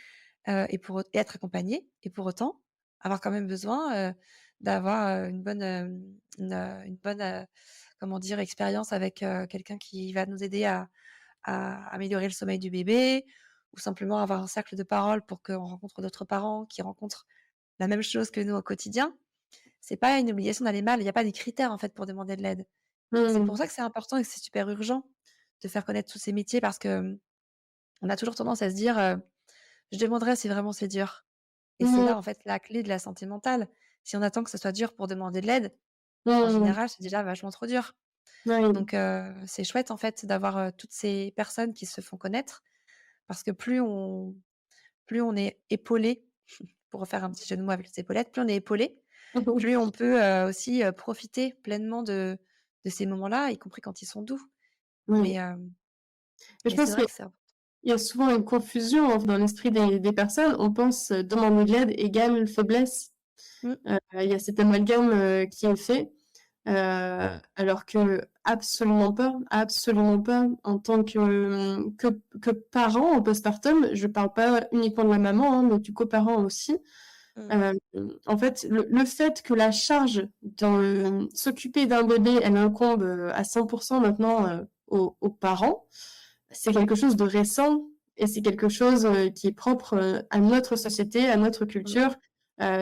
et être accompagné et pour autant avoir quand même besoin, d'avoir, une bonne, comment dire? Expérience avec, quelqu'un qui va nous aider à améliorer le sommeil du bébé ou simplement avoir un cercle de parole pour qu'on rencontre d'autres parents qui rencontrent la même chose que nous au quotidien. C'est pas une obligation d'aller mal, il y a pas des critères en fait pour demander de l'aide. C'est pour Mmh. ça que c'est important et que c'est super urgent. de faire connaître tous ces métiers parce que, on a toujours tendance à se dire, «Je demanderai si vraiment c'est dur» et c'est Mmh. là, en fait, la clé de la santé mentale. Si on attend que ce soit dur pour demander de l'aide, en Mmh. général, c'est déjà vachement trop dur. Oui. Donc c'est chouette, en fait, d'avoir, toutes ces personnes qui se font connaître parce que plus on est épaulé, pour refaire un petit jeu de mots avec les épaulettes, plus on est épaulé, plus on peut, aussi, profiter pleinement de ces moments-là, y compris quand ils sont doux. Mais, Oui. Et je mais c'est pense vrai que c'est il y a souvent une confusion dans l'esprit des personnes. On pense, demander de l'aide égale faiblesse. mmh, Il y a cet amalgame, qui est fait, alors que absolument pas. En tant que parent en postpartum, je parle pas uniquement de la maman, hein, mais du coparent aussi. mmh, Hem, En fait, le fait que la charge s'occuper d'un bébé, elle incombe, à 100 maintenant, aux parents, c'est quelque chose de récent et c'est quelque chose, qui est propre, à notre société, à notre mmh, culture.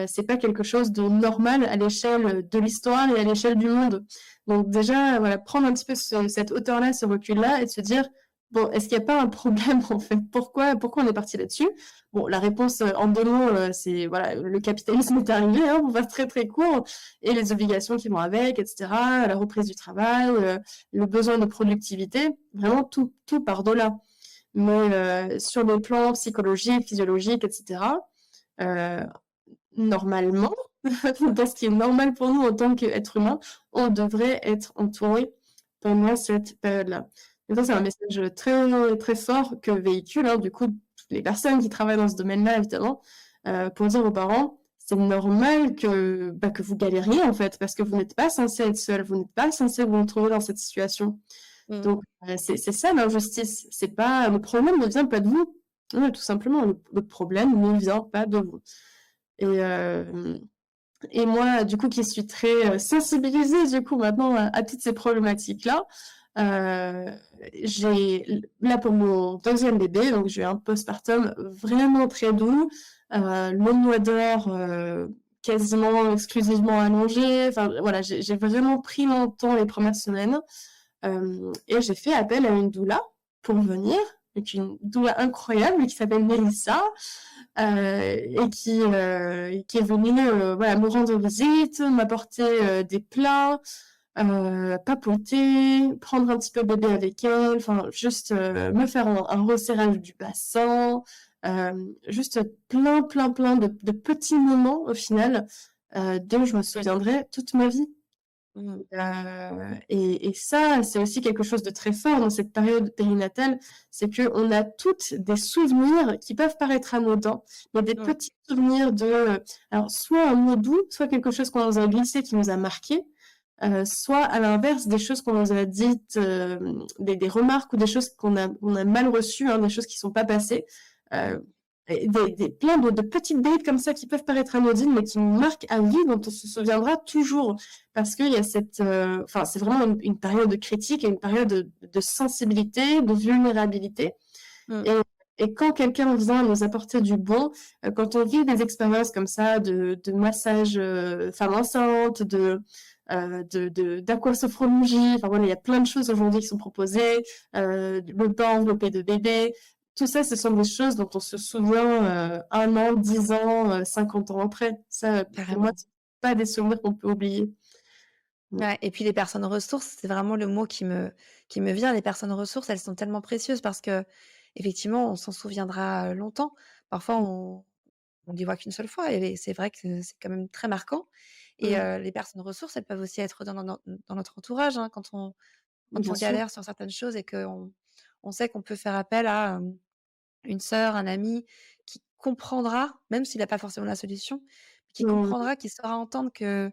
C'est pas quelque chose de normal à l'échelle, de l'histoire et à l'échelle du monde. Donc déjà, voilà, prendre un petit peu cette hauteur-là, ce recul-là et de se dire: «Bon, est-ce qu'il y a pas un problème en fait? Pourquoi on est parti là-dessus?» Bon, la réponse, en 2 mots, c'est voilà, le capitalisme est arrivé, hein, pour faire très, très court et les obligations qui vont avec et cetera, la reprise du travail, le besoin de productivité, vraiment tout part de là. Mais sur le plan psychologique, physiologique et cetera, heu, normalement, dans ce qui est normal pour nous en tant qu'être humain, on devrait être entouré pendant cette période-là. Et ça, c'est un message très, très fort que véhiculent, hein, du coup, toutes les personnes qui travaillent dans ce domaine-là, évidemment, pour dire aux parents: «C'est normal que, bah, que vous galériez, en fait, parce que vous n'êtes pas censés être seuls, vous n'êtes pas censés vous retrouver dans cette situation». mmh, Donc c'est ça l'injustice, c'est pas le problème ne vient pas de vous. Ouais, tout simplement, le problème ne vient pas de vous. Et et moi, du coup, qui suis très, sensibilisée, du coup, maintenant à toutes ces problématiques-là, heu, j'ai là, pour mon deuxième bébé, donc j'ai eu un postpartum vraiment très doux, le mois d'or, quasiment exclusivement allongé. Enfin, voilà, j'ai vraiment pris mon temps les premières semaines. Et j'ai fait appel à une doula pour venir, donc une doula incroyable qui s'appelle Mélissa, et qui est venue, voilà, me rendre visite, m'apporter, des plats, papoter, prendre un petit peu bébé avec elle, enfin juste, me faire un resserrage du bassin, juste plein, plein, plein de petits moments au final, dont je me souviendrai toute ma vie. mmh, Et ça, c'est aussi quelque chose de très fort dans cette période périnatale, c'est qu'on a toutes des souvenirs qui peuvent paraître anodins, mais des mmh, petits souvenirs de, alors soit un mot doux, soit quelque chose qu'on nous a glissé qui nous a marqué, soit à l'inverse des choses qu'on nous a dites, des remarques ou des choses qu'on a mal reçues, hein, des choses qui sont pas passées, mmh, heu et des plein de petites brides comme ça qui peuvent paraître anodines, mais qui nous marquent à vie, dont on se souviendra toujours. Parce qu'il y a cette, enfin, c'est vraiment une période critique et une période de sensibilité, de vulnérabilité. mmh, Et et quand quelqu'un vient nous apporter du bon, quand on vit des expériences comme ça de massage, femme enceinte, d'aquasophrologie, enfin voilà, il y a plein de choses aujourd'hui qui sont proposées, le bain enveloppé de bébé. Tout ça, ce sont des choses dont on se souvient, 1 an, 10 ans, 50 ans après. Ça, pour moi, carrément. c'est pas des souvenirs qu'on peut oublier. Mmh. Ouais et puis les personnes ressources, c'est vraiment le mot qui me vient. Les personnes ressources, elles sont tellement précieuses parce qu'effectivement, on s'en souviendra, longtemps. Parfois, on n'y voit qu'une seule fois et c'est vrai que c'est quand même très marquant et Mmh. les personnes ressources, elles peuvent aussi être dans notre entourage, hein, quand Bien on sûr. galère sur certaines choses et qu'on sait qu'on peut faire appel à, une sœur, un ami qui comprendra, même s'il a pas forcément la solution, qui Mmh. comprendra, qui saura entendre que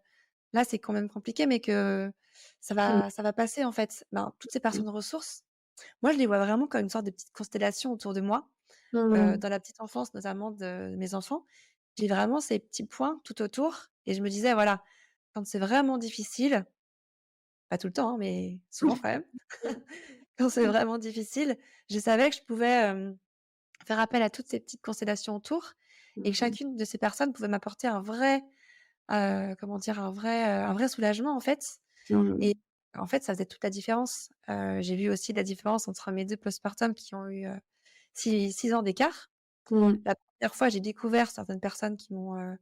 là, c'est quand même compliqué, mais que Mmh. ça va passer, en fait. Ben, toutes ces Mmh. personnes ressources, moi, je les vois vraiment comme une sorte de petite constellation autour de moi. Mmh. Dans la petite enfance, notamment de mes enfants, j'ai vraiment ces petits points tout autour et je me disais: «Voilà, quand c'est vraiment difficile», pas tout le temps, hein, mais souvent quand même, quand c'est vraiment difficile, je savais que je pouvais, faire appel à toutes ces petites constellations autour et que Mmh. chacune de ces personnes pouvait m'apporter un vrai, comment dire? Un vrai soulagement, en fait Mmh. et en fait, ça faisait toute la différence. J'ai vu aussi la différence entre mes 2 postpartum qui ont eu, 6 ans d'écart. Mmh. La première fois, j'ai découvert certaines personnes qui m'ont,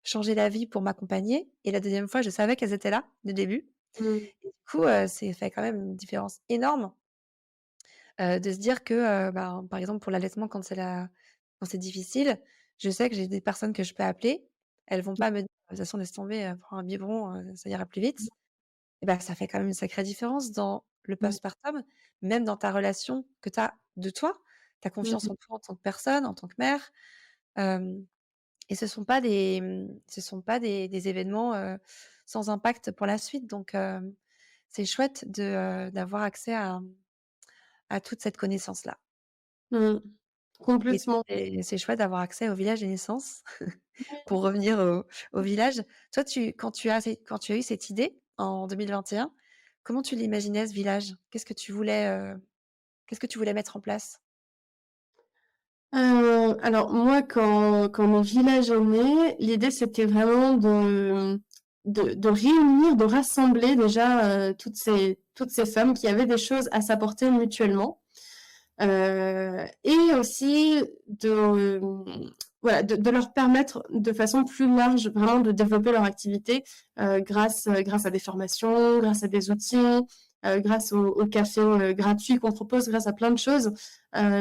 changé la vie pour m'accompagner et la deuxième fois, je savais qu'elles étaient là, dès le début Mmh. et du coup, c'est fait quand même une différence énorme, de se dire que, ben, par exemple, pour l'allaitement, quand c'est difficile, je sais que j'ai des personnes que je peux appeler. Elles vont pas me dire: «De toute façon, laisse tomber, prends un biberon, ça ira plus vite». Et bah, ça fait quand même une sacrée différence dans le Mmh. postpartum, même dans ta relation que tu as de toi, ta confiance Mmh. en toi en tant que personne, en tant que mère, hem et ce sont pas des événements, sans impact pour la suite donc c'est chouette d'avoir accès à toute cette connaissance-là Mmh. et Complètement. c'est chouette d'avoir accès au village des naissances pour revenir au village. Toi, quand tu as eu cette idée en 2021, comment tu l'imaginais ce village? Qu'est-ce que tu voulais mettre en place? Alors moi, quand mon village est né, l'idée c'était vraiment de réunir, de rassembler déjà, toutes ces femmes qui avaient des choses à s'apporter mutuellement. Et aussi voilà, de leur permettre de façon plus large vraiment de développer leur activité, grâce à des formations, grâce à des outils, grâce aux cafés, gratuits qu'on propose, grâce à plein de choses.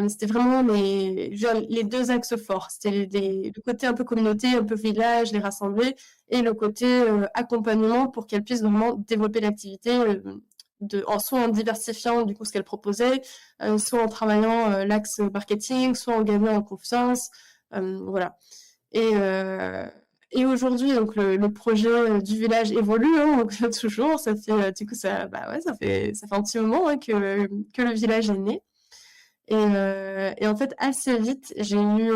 C'était vraiment les 2 axes forts. C'était le côté un peu communauté, un peu village, les rassembler et le côté, accompagnement pour qu'elles puissent vraiment développer l'activité, soit en diversifiant du coup ce qu'elles proposaient, soit en travaillant l'axe marketing, soit en gagnant en confiance, voilà. Et, euh, et aujourd'hui, donc le projet du village évolue, hein, donc toujours. Ça fait du coup bah ouais, ça fait un petit moment hein, que le village est né. Et en fait, assez vite, j'ai eu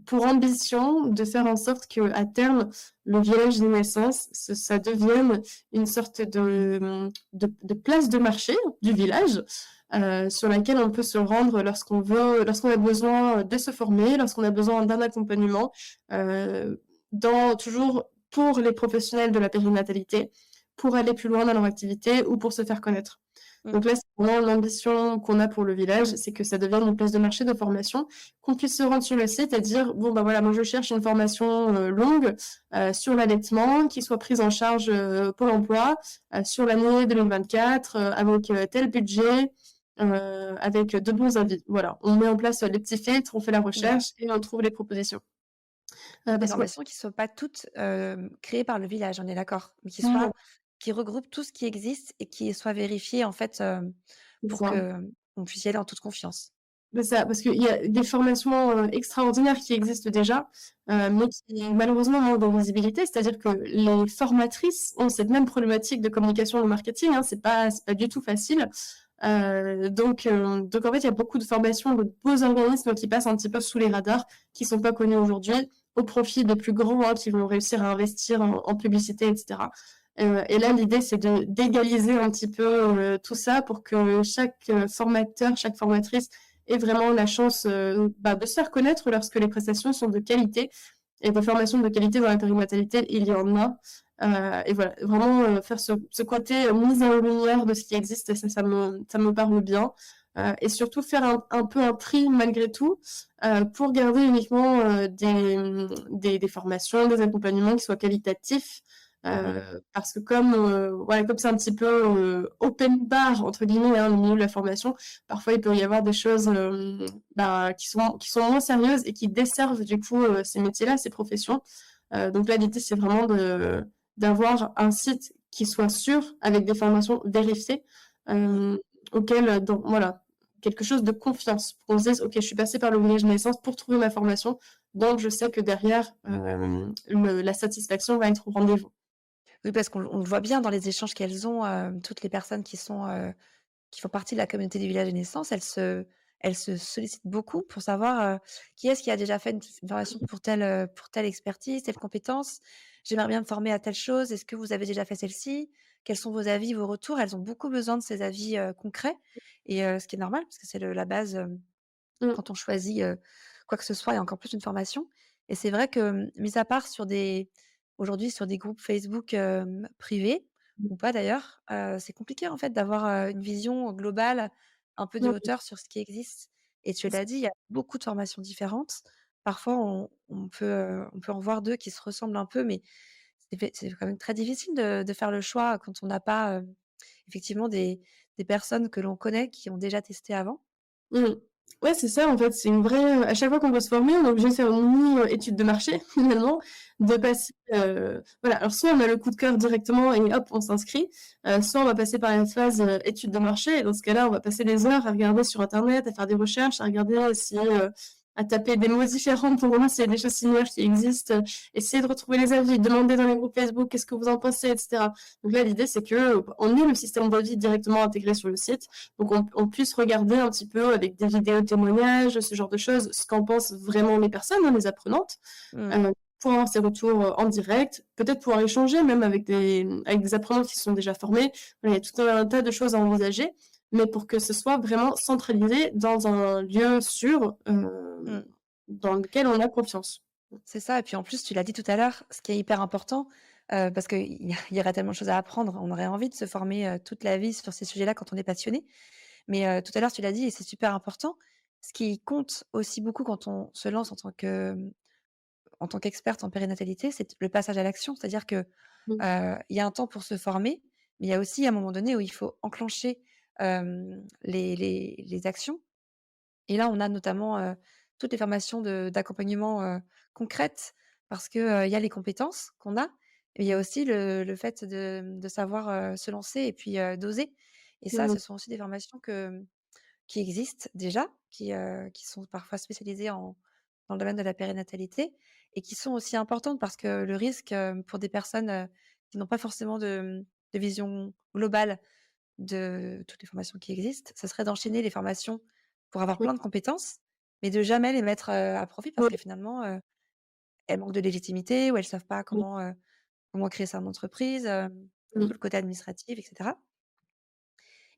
pour ambition de faire en sorte que à terme, le village des naissances, ça devienne une sorte de place de marché du village, sur laquelle on peut se rendre lorsqu'on a besoin de se former, lorsqu'on a besoin d'un accompagnement, toujours pour les professionnels de la périnatalité, pour aller plus loin dans leur activité ou pour se faire connaître. Mmh. Donc là, c'est vraiment l'ambition qu'on a pour le village, c'est que ça devienne une place de marché de formation, qu'on puisse se rendre sur le site et dire bon bah voilà, moi je cherche une formation longue sur l'allaitement, qui soit prise en charge Pôle emploi sur l'année 2024 avec tel budget. Avec de bons avis. Voilà, on met en place les petits filtres, on fait la Ouais. recherche et on trouve les propositions. Donc des Parce que formations qui soient pas toutes, créées par le village, on est d'accord? Mais Mmh, qui regroupent tout ce qui existe et qui soient vérifiées en fait, c'est pour ça. que, on puisse y aller en toute confiance. C'est ça, parce qu'il y a des formations extraordinaires qui existent déjà, mais qui malheureusement manquent de visibilité. C'est-à-dire que les formatrices ont cette même problématique de communication et de marketing, hein, c'est pas du tout facile. Donc en fait, il y a beaucoup de formations de beaux organismes qui passent un petit peu sous les radars, qui sont pas connus aujourd'hui, au profit des plus grands, hein, qui vont réussir à investir en publicité, etc. Et là, l'idée, c'est d'égaliser un petit peu tout ça pour que chaque formateur, chaque formatrice ait vraiment la chance de se faire connaître lorsque les prestations sont de qualité. Et des formations de qualité dans la périnatalité, il y en a. Et voilà, vraiment faire ce côté mise en lumière de ce qui existe, ça me parle bien. Et surtout faire un peu un tri malgré tout pour garder uniquement des formations, des accompagnements qui soient qualitatifs. Mmh. Parce que voilà, comme c'est un petit peu open bar entre guillemets hein, le milieu de la formation, parfois il peut y avoir des choses qui sont moins sérieuses et qui desservent du coup ces métiers-là, ces professions. Donc là, l'idée c'est vraiment d'avoir un site qui soit sûr, avec des formations vérifiées, Mmh. euh, voilà, quelque chose de confiance. Pour qu'on se dise, ok, je suis passée par le village de naissance pour trouver ma formation, donc je sais que derrière, la satisfaction va être au rendez-vous. Oui, parce qu'on le voit bien dans les échanges qu'elles ont, toutes les personnes qui font partie de la communauté du village des naissances, elles se sollicitent beaucoup pour savoir, qui est-ce qui a déjà fait une formation pour telle expertise, telle compétence. J'aimerais bien me former à telle chose. Est-ce que vous avez déjà fait celle-ci? Quels sont vos avis, vos retours? Elles ont beaucoup besoin de ces avis, concrets et ce qui est normal parce que c'est la base, Mm, quand on choisit, quoi que ce soit et encore plus une formation et c'est vrai que, mis à part aujourd'hui sur des groupes Facebook, privés, ou pas d'ailleurs, c'est compliqué en fait d'avoir, une vision globale, un peu de Oui, hauteur sur ce qui existe et tu c'est ça. l'as dit, il y a beaucoup de formations différentes. Parfois on peut en voir 2 qui se ressemblent un peu, mais c'est quand même très difficile de faire le choix quand on n'a pas, effectivement des personnes que l'on connaît qui ont déjà testé avant. Mmh. Ouais, c'est ça, en fait, c'est une vraie, à chaque fois qu'on veut se former, on est obligé de faire une mini, étude de marché finalement, de Mmh. passer, voilà, alors soit on a le coup de cœur directement et hop, on s'inscrit, soit on va passer par la phase, étude de marché et dans ce cas-là, on va passer des heures à regarder sur internet, à faire des recherches, à regarder si, à taper des mots différents pour voir s'il y a des choses similaires qui existent, essayer de retrouver les avis, demander dans les groupes Facebook: «Qu'est-ce que vous en pensez?» et cetera. Donc là, l'idée, c'est qu'on ait le système d'avis directement intégré sur le site, donc on puisse regarder un petit peu avec des vidéos témoignages, ce genre de choses, ce qu'en pensent vraiment les personnes, hein, les apprenantes, Mmh. heu, pour avoir ces retours, en direct, peut-être pouvoir échanger même avec des apprenants qui sont déjà formés. Voilà, il y a tout un tas de choses à envisager, mais pour que ce soit vraiment centralisé dans un lieu sûr, Mmh. dans lequel on a confiance. C'est ça et puis en plus, tu l'as dit tout à l'heure, ce qui est hyper important, parce qu'il y aurait tellement de choses à apprendre, on aurait envie de se former, toute la vie sur ces sujets-là quand on est passionné. Mais, tout à l'heure, tu l'as dit et c'est super important. Ce qui compte aussi beaucoup quand on se lance en tant qu'experte en périnatalité, c'est le passage à l'action. C'est-à-dire que, Mmh. il y a un temps pour se former, mais il y a aussi un moment donné où il faut enclencher, les actions et là, on a notamment, toutes les formations d'accompagnement, concrètes parce que, il y a les compétences qu'on a et il y a aussi le fait de savoir, se lancer et puis, d'oser et ça, Mmh. ce sont aussi des formations qui existent déjà, qui sont parfois spécialisées dans le domaine de la périnatalité et qui sont aussi importantes parce que le risque, pour des personnes, qui n'ont pas forcément de vision globale de toutes les formations qui existent, ce serait d'enchaîner les formations pour avoir Oui. plein de compétences, mais de jamais les mettre, à profit parce Oui. que finalement, elles manquent de légitimité ou elles savent pas Oui. comment créer son entreprise, Mmh. tout le côté administratif et cetera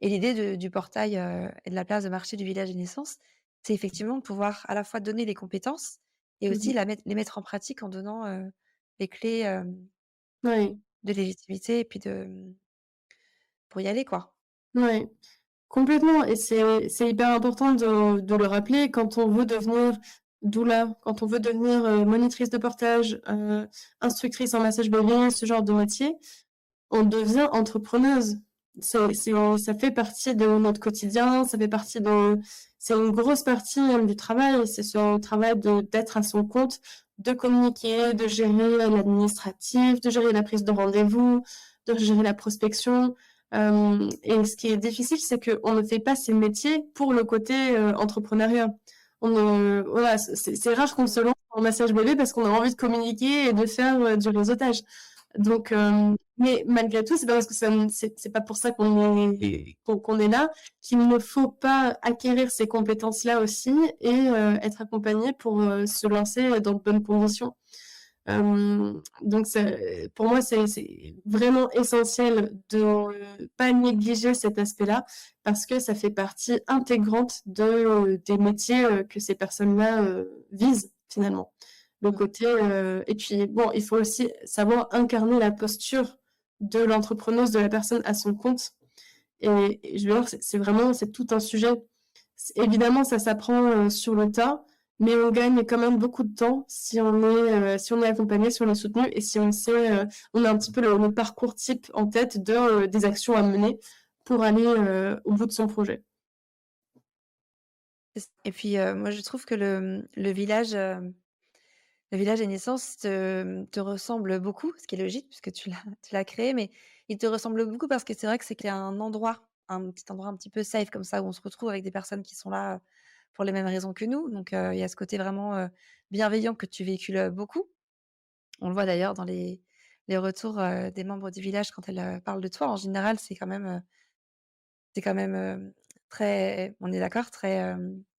et l'idée du portail, et de la place de marché du village des naissances, c'est effectivement de pouvoir à la fois donner les compétences et Mmh aussi mh. les mettre en pratique en donnant, les clés, Oui. de légitimité et puis pour y aller, quoi. Ouais. Complètement et c'est hyper important de le rappeler quand on veut devenir doula, quand on veut devenir, monitrice de portage, instructrice en massage bébé, ce genre de métier, on devient entrepreneuse. Ça fait partie de notre quotidien, ça fait partie de c'est une grosse partie même du travail. C'est sur le travail d'être à son compte, de communiquer, de gérer l'administratif, de gérer la prise de rendez-vous, de gérer la prospection. Et ce qui est difficile, c'est qu'on ne fait pas ces métiers pour le côté, entrepreneuriat. Voilà, c'est rare qu'on se lance en massage bébé parce qu'on a envie de communiquer et de faire, du réseautage. Donc, mais malgré tout, c'est pas parce que c'est pas pour ça qu'on est là, qu'il ne faut pas acquérir ces compétences-là aussi et être accompagné pour, se lancer dans de bonnes conditions. Donc pour moi, c'est vraiment essentiel de pas négliger cet aspect-là parce que ça fait partie intégrante des métiers, que ces personnes-là, visent finalement. Le Mmh. côté, et puis bon, il faut aussi savoir incarner la posture de l'entrepreneuse, de la personne à son compte et je veux dire, c'est vraiment c'est tout un sujet. Évidemment, ça s'apprend, sur le tas, mais on gagne quand même beaucoup de temps si on est accompagné, si on est soutenu et si on sait, on a un petit peu le parcours type en tête des actions à mener pour aller, au bout de son projet. Et puis, moi je trouve que le village des naissances te ressemble beaucoup, ce qui est logique puisque tu l'as créé, mais il te ressemble beaucoup parce que c'est vrai que c'est qu'il y a un petit endroit un petit peu safe comme ça où on se retrouve avec des personnes qui sont là, pour les mêmes raisons que nous. Donc, il y a ce côté vraiment, bienveillant que tu véhicules, beaucoup. On le voit d'ailleurs dans les retours, des membres du village quand elles, parlent de toi. En général, c'est quand même, très on est d'accord,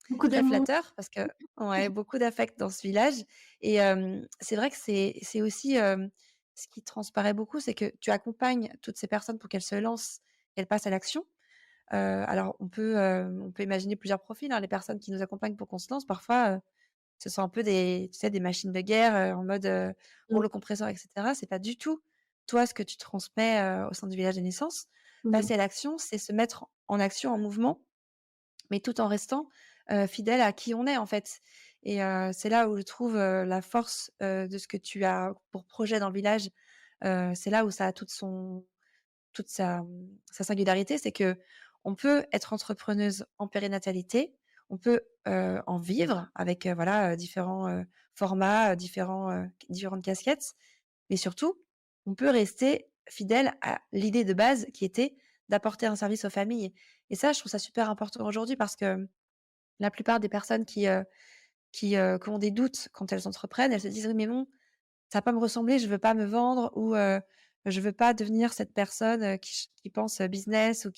Beaucoup très d'amour. flatteur parce que ouais, beaucoup d'affect dans ce village et c'est vrai que c'est aussi, ce qui transparaît beaucoup, c'est que tu accompagnes toutes ces personnes pour qu'elles se lancent, qu'elles passent à l'action. Alors on peut imaginer plusieurs profils, hein. Les personnes qui nous accompagnent pour qu'on se lance parfois, ce sont un peu des tu sais, des machines de guerre, en mode, Mmh. rouleau compresseur et cetera. C'est pas du tout toi, ce que tu transmets, au sein du village des naissances. Mmh. Passer à l'action, c'est se mettre en action, en mouvement, mais tout en restant, fidèle à qui on est, en fait. Et c'est là où je trouve, la force, de ce que tu as pour projet dans le village. C'est là où ça a toute sa singularité, c'est que on peut être entrepreneuse en périnatalité, on peut, en vivre avec, voilà, différents, formats, différentes casquettes, mais surtout, on peut rester fidèle à l'idée de base qui était d'apporter un service aux familles. Et ça, je trouve ça super important aujourd'hui parce que la plupart des personnes qui ont des doutes quand elles entreprennent, elles se disent: «Oui, mais bon, ça va pas me ressembler, je veux pas me vendre ou je veux pas devenir cette personne, qui pense, business ou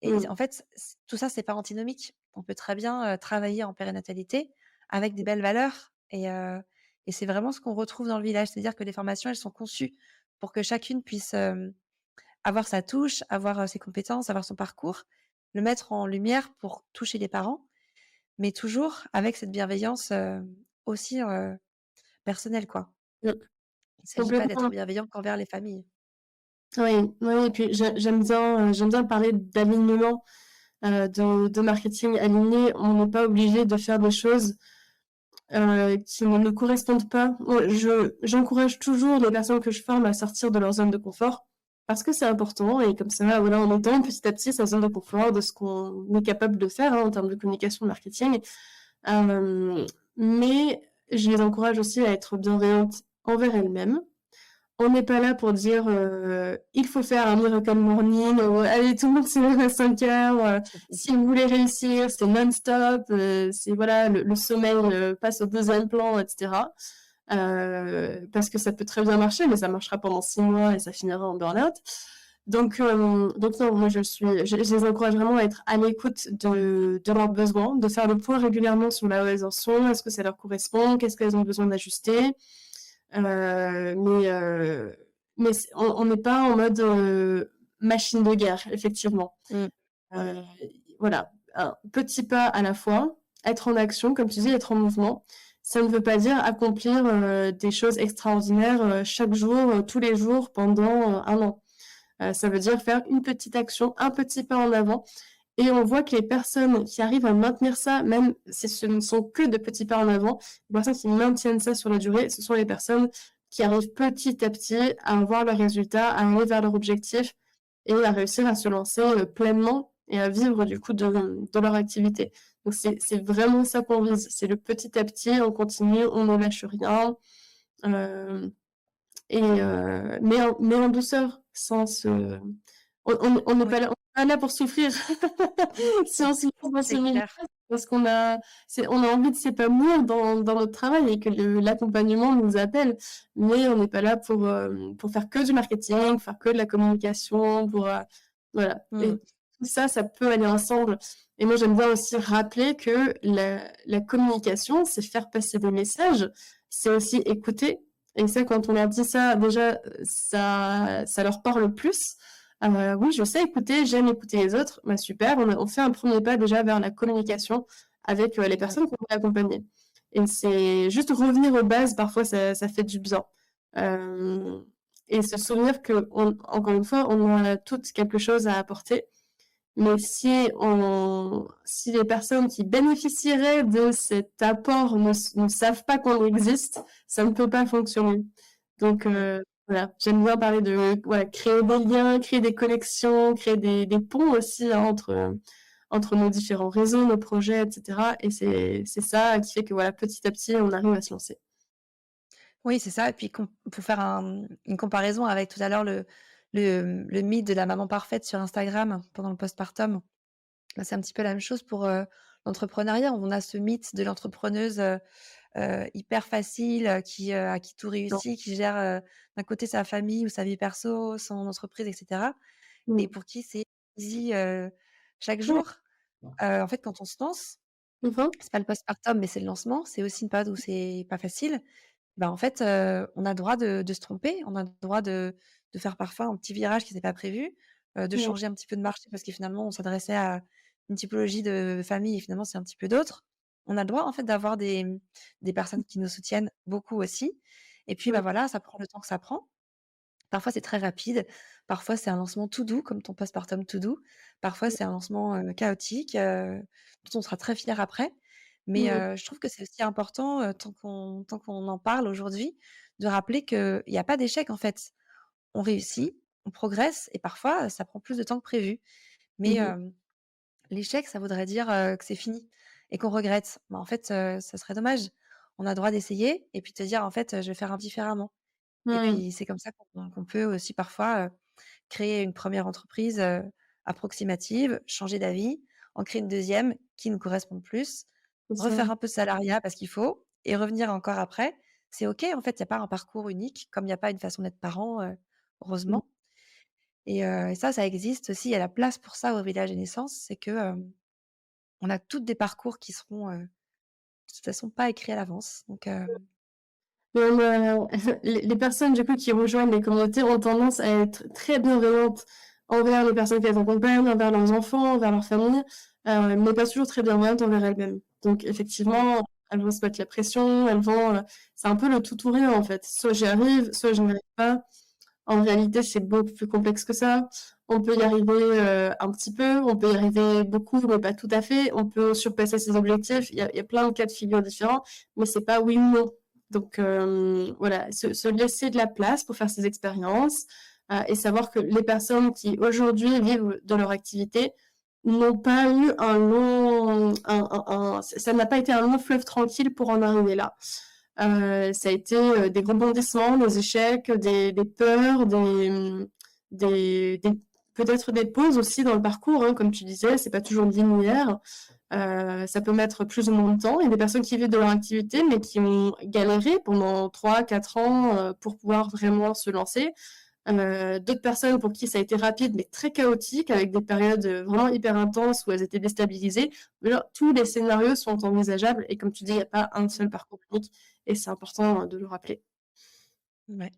et Mmh. en fait, tout ça, c'est pas antinomique. On peut très bien, travailler en périnatalité avec des belles valeurs et c'est vraiment ce qu'on retrouve dans le village. C'est-à-dire que les formations, elles sont conçues pour que chacune puisse, avoir sa touche, avoir, ses compétences, avoir son parcours, le mettre en lumière pour toucher les parents, mais toujours avec cette bienveillance, aussi, personnelle, quoi. Mmh. Il s'agit pas d'être Complètement. bienveillant qu'envers les familles. Oui, oui et puis j'aime bien parler d'alignement, de marketing aligné. On n'est pas obligé de faire des choses, qui ne nous correspondent pas. Moi, j'encourage toujours les personnes que je forme à sortir de leur zone de confort parce que c'est important et comme ça, voilà, on entend petit à petit sa zone de confort, de ce qu'on est capable de faire, hein, en termes de communication, de marketing. Hem, mais je les encourage aussi à être bienveillantes envers elles-mêmes. On n'est pas là pour dire, «Il faut faire un miracle morning», «Allez, tout le monde se lève à 5 heures», «Si vous voulez réussir, c'est non-stop», c'est voilà, le sommeil, passe au deuxième plan et cetera. Parce que ça peut très bien marcher, mais ça marchera pendant 6 mois et ça finira en burn-out. Donc non, moi je les encourage vraiment à être à l'écoute de leurs besoins, de faire le point régulièrement sur là où elles en sont. Est-ce que ça leur correspond? Qu'est-ce qu'elles ont besoin d'ajuster? Mais on n'est pas en mode, machine de guerre, effectivement. Mmh. Heu, voilà, un petit pas à la fois, être en action, comme tu dis, être en mouvement. Ça ne veut pas dire accomplir, des choses extraordinaires, chaque jour, tous les jours pendant, 1 an. Ça veut dire faire une petite action, un petit pas en avant et on voit que les personnes qui arrivent à maintenir ça, même si ce ne sont que de petits pas en avant, les personnes qui maintiennent ça sur la durée, ce sont les personnes qui arrivent petit à petit à voir leurs résultats, à aller vers leur objectif et à réussir à se lancer, pleinement et à vivre du coup de leur activité. Donc c'est vraiment ça qu'on vise, c'est le petit à petit, on continue, on ne lâche rien, hem mais en douceur, sans se on n'est Oui, pas là pour souffrir. Si on souffre dans ce c'est milieu, clair. parce on a envie de s'épanouir dans notre travail et que l'accompagnement nous appelle. Mais on n'est pas là pour faire que du marketing, pour faire que de la communication, voilà et Mmh. tout ça, ça peut aller ensemble et moi, j'aime bien aussi rappeler que la communication, c'est faire passer des messages, c'est aussi écouter et ça, quand on leur dit ça, déjà, ça leur parle plus. Oui, je sais écouter, j'aime écouter les autres. Bah, super, on fait un premier pas déjà vers la communication avec, les Ouais. personnes qu'on veut accompagner et c'est juste revenir aux bases, parfois ça fait du bien. Hem et se souvenir qu'on encore une fois, on a toutes quelque chose à apporter, mais si les personnes qui bénéficieraient de cet apport ne savent pas qu'on existe, ça ne peut pas fonctionner. Donc Mmh. voilà, j'aime bien parler de voilà, créer des liens, créer des connexions, créer des ponts aussi, hein, entre nos différents réseaux, nos projets et cetera et c'est ça qui fait que voilà, petit à petit, on arrive à se lancer. Oui, c'est ça et puis pour faire une comparaison avec tout à l'heure le mythe de la maman parfaite sur Instagram pendant le postpartum, bah, c'est un petit peu la même chose pour, l'entrepreneuriat. On a ce mythe de l'entrepreneuse, hyper facile, à qui tout Non. réussit, qui gère, d'un côté sa famille ou sa vie perso, son entreprise et cetera et Mmh. pour qui c'est easy, chaque Ouais. jour. En fait, quand on se lance, Mmh mh. c'est pas le postpartum, mais c'est le lancement, c'est aussi une période où c'est pas facile. Bah, en fait, on a le droit de se tromper, on a le droit de faire parfois un petit virage qui n'était pas prévu, de Ouais. changer un petit peu de marché parce que finalement on s'adressait à une typologie de famille et finalement c'est un petit peu d'autres. On a le droit en fait d'avoir des personnes qui nous soutiennent beaucoup aussi et puis, bah, Mmh. voilà, ça prend le temps que ça prend Parfois, c'est très rapide. Parfois, c'est un lancement tout doux, comme ton postpartum tout doux. Parfois, c'est un lancement, chaotique, dont on sera très fier après. Mais, Mmh. je trouve que c'est aussi important, tant qu'on en parle aujourd'hui, de rappeler qu'il y a pas d'échec, en fait. On réussit, on progresse et parfois, ça prend plus de temps que prévu. Mais, Mmh. l'échec, ça voudrait dire, que c'est fini et qu'on regrette. Bah, en fait, ça serait dommage. On a le droit d'essayer et puis de te dire: «En fait, je vais faire un différemment». Et Mmh. puis, c'est comme ça qu'on peut aussi parfois, créer une première entreprise, approximative, changer d'avis, en créer une deuxième qui nous correspond plus, C'est ça. refaire un peu de salariat parce qu'il faut et revenir encore après. C'est OK, en fait, il y a pas un parcours unique, comme il y a pas une façon d'être parent, Mmh. heureusement et ça existe aussi. Il y a la place pour ça au village des naissances. C'est que, on a toutes des parcours qui seront, de toute façon pas écrits à l'avance donc Même, les personnes du coup qui rejoignent les communautés ont tendance à être très bienveillantes envers les personnes qu'elles accompagnent, envers leurs enfants, envers leur famille, mais pas toujours très bienveillantes envers elles-mêmes. Donc mmh, effectivement, elles vont se mettre la pression, elles vont, c'est un peu le tout ou rien en fait. Soit j'y arrive, soit je n'y arrive pas. En réalité, c'est beaucoup plus complexe que ça. On peut y arriver, un petit peu, on peut y arriver beaucoup, mais pas tout à fait. On peut surpasser ses objectifs. Il y a plein de cas de figure différents, mais c'est pas oui ou non. Donc, voilà, se laisser de la place pour faire ses expériences, et savoir que les personnes qui aujourd'hui vivent de leur activité n'ont pas eu un long un ça n'a pas été un long fleuve tranquille pour en arriver là. Ça a été, des rebondissements, des échecs, des peurs, des peut-être des pauses aussi dans le parcours, hein, comme tu disais, c'est pas toujours linéaire. Ça peut mettre plus ou moins de temps. Il y a des personnes qui vivent de leur activité, mais qui ont galéré pendant 3 4 ans, pour pouvoir vraiment se lancer. D'autres personnes pour qui ça a été rapide, mais très chaotique, avec des périodes, vraiment hyper intenses où elles étaient déstabilisées. Déjà, tous les scénarios sont envisageables et comme tu dis, il y a pas un seul parcours unique et c'est important, de le rappeler. ouais.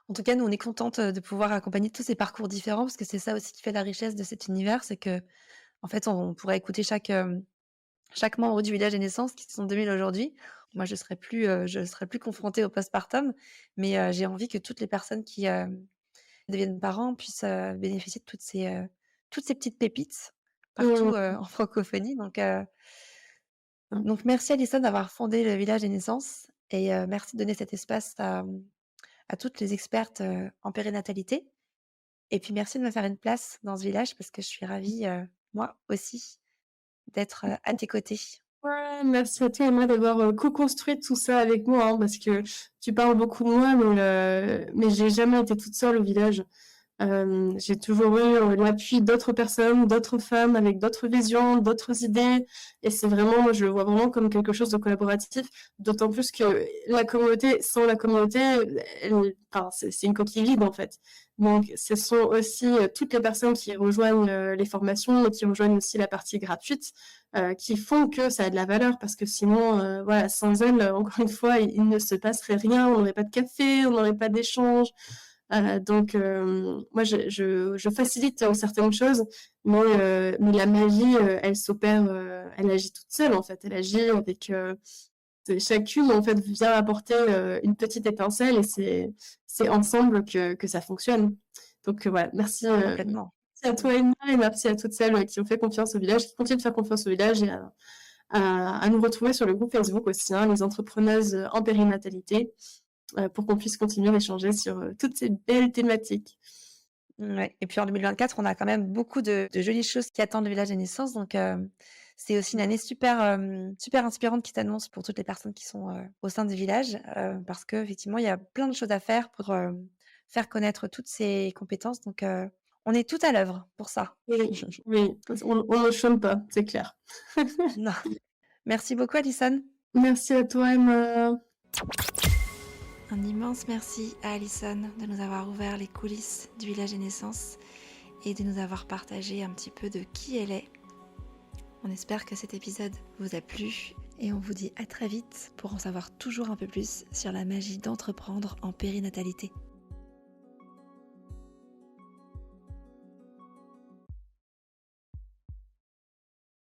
En tout cas, nous, on est contentes, de pouvoir accompagner tous ces parcours différents parce que c'est ça aussi qui fait la richesse de cet univers, c'est que en fait, on pourrait écouter chaque membre du village des naissances qui sont 2000 aujourd'hui. Moi, je serais plus confrontée au postpartum, mais j'ai envie que toutes les personnes qui, deviennent parents puissent, bénéficier de toutes ces petites pépites partout, Mmh. en francophonie donc merci Alison d'avoir fondé le village des naissances et merci de donner cet espace à toutes les expertes, en périnatalité et puis merci de me faire une place dans ce village parce que je suis ravie, moi aussi, d'être, à tes côtés. Ouais, merci à toi, Emma, d'avoir, co-construit tout ça avec moi, hein, parce que tu parles beaucoup de moi, mais j'ai jamais été toute seule au village. J'ai toujours eu, l'appui d'autres personnes, d'autres femmes avec d'autres visions, d'autres idées et c'est vraiment moi je le vois vraiment comme quelque chose de collaboratif, d'autant plus que la communauté sans la communauté, elle enfin c'est une coquille vide, en fait. Donc ce sont aussi, toutes les personnes qui rejoignent, les formations et qui rejoignent aussi la partie gratuite, qui font que ça a de la valeur parce que sinon, voilà, sans elles, encore une fois, il ne se passerait rien, on n'aurait pas de café, on n'aurait pas d'échange. Donc, moi, je facilite certaines choses, mais la magie, elle s'opère, elle agit toute seule, en fait. Elle agit avec, chacune, en fait, vient apporter une petite étincelle et c'est ensemble que ça fonctionne. Donc, voilà, Complètement. merci à Mmh. toi, Emma, et merci à toutes celles qui ont fait confiance au village, qui continuent de faire confiance au village et à nous retrouver sur le groupe Facebook aussi, hein, les entrepreneuses en périnatalité, pour qu'on puisse continuer d'échanger sur toutes ces belles thématiques. Ouais et puis en 2024, on a quand même beaucoup de jolies choses qui attendent le village des naissances donc c'est aussi une année super inspirante qui s'annonce pour toutes les personnes qui sont, au sein du village, parce qu'effectivement, il y a plein de choses à faire pour, faire connaître toutes ces compétences donc on est toutes à l'œuvre pour ça. Oui, oui, on ne chôme pas, c'est clair. Non. Merci beaucoup Alison. Merci à toi, Emma. Un immense merci à Alison de nous avoir ouvert les coulisses du village des naissances et de nous avoir partagé un petit peu de qui elle est. On espère que cet épisode vous a plu et on vous dit à très vite pour en savoir toujours un peu plus sur la magie d'entreprendre en périnatalité.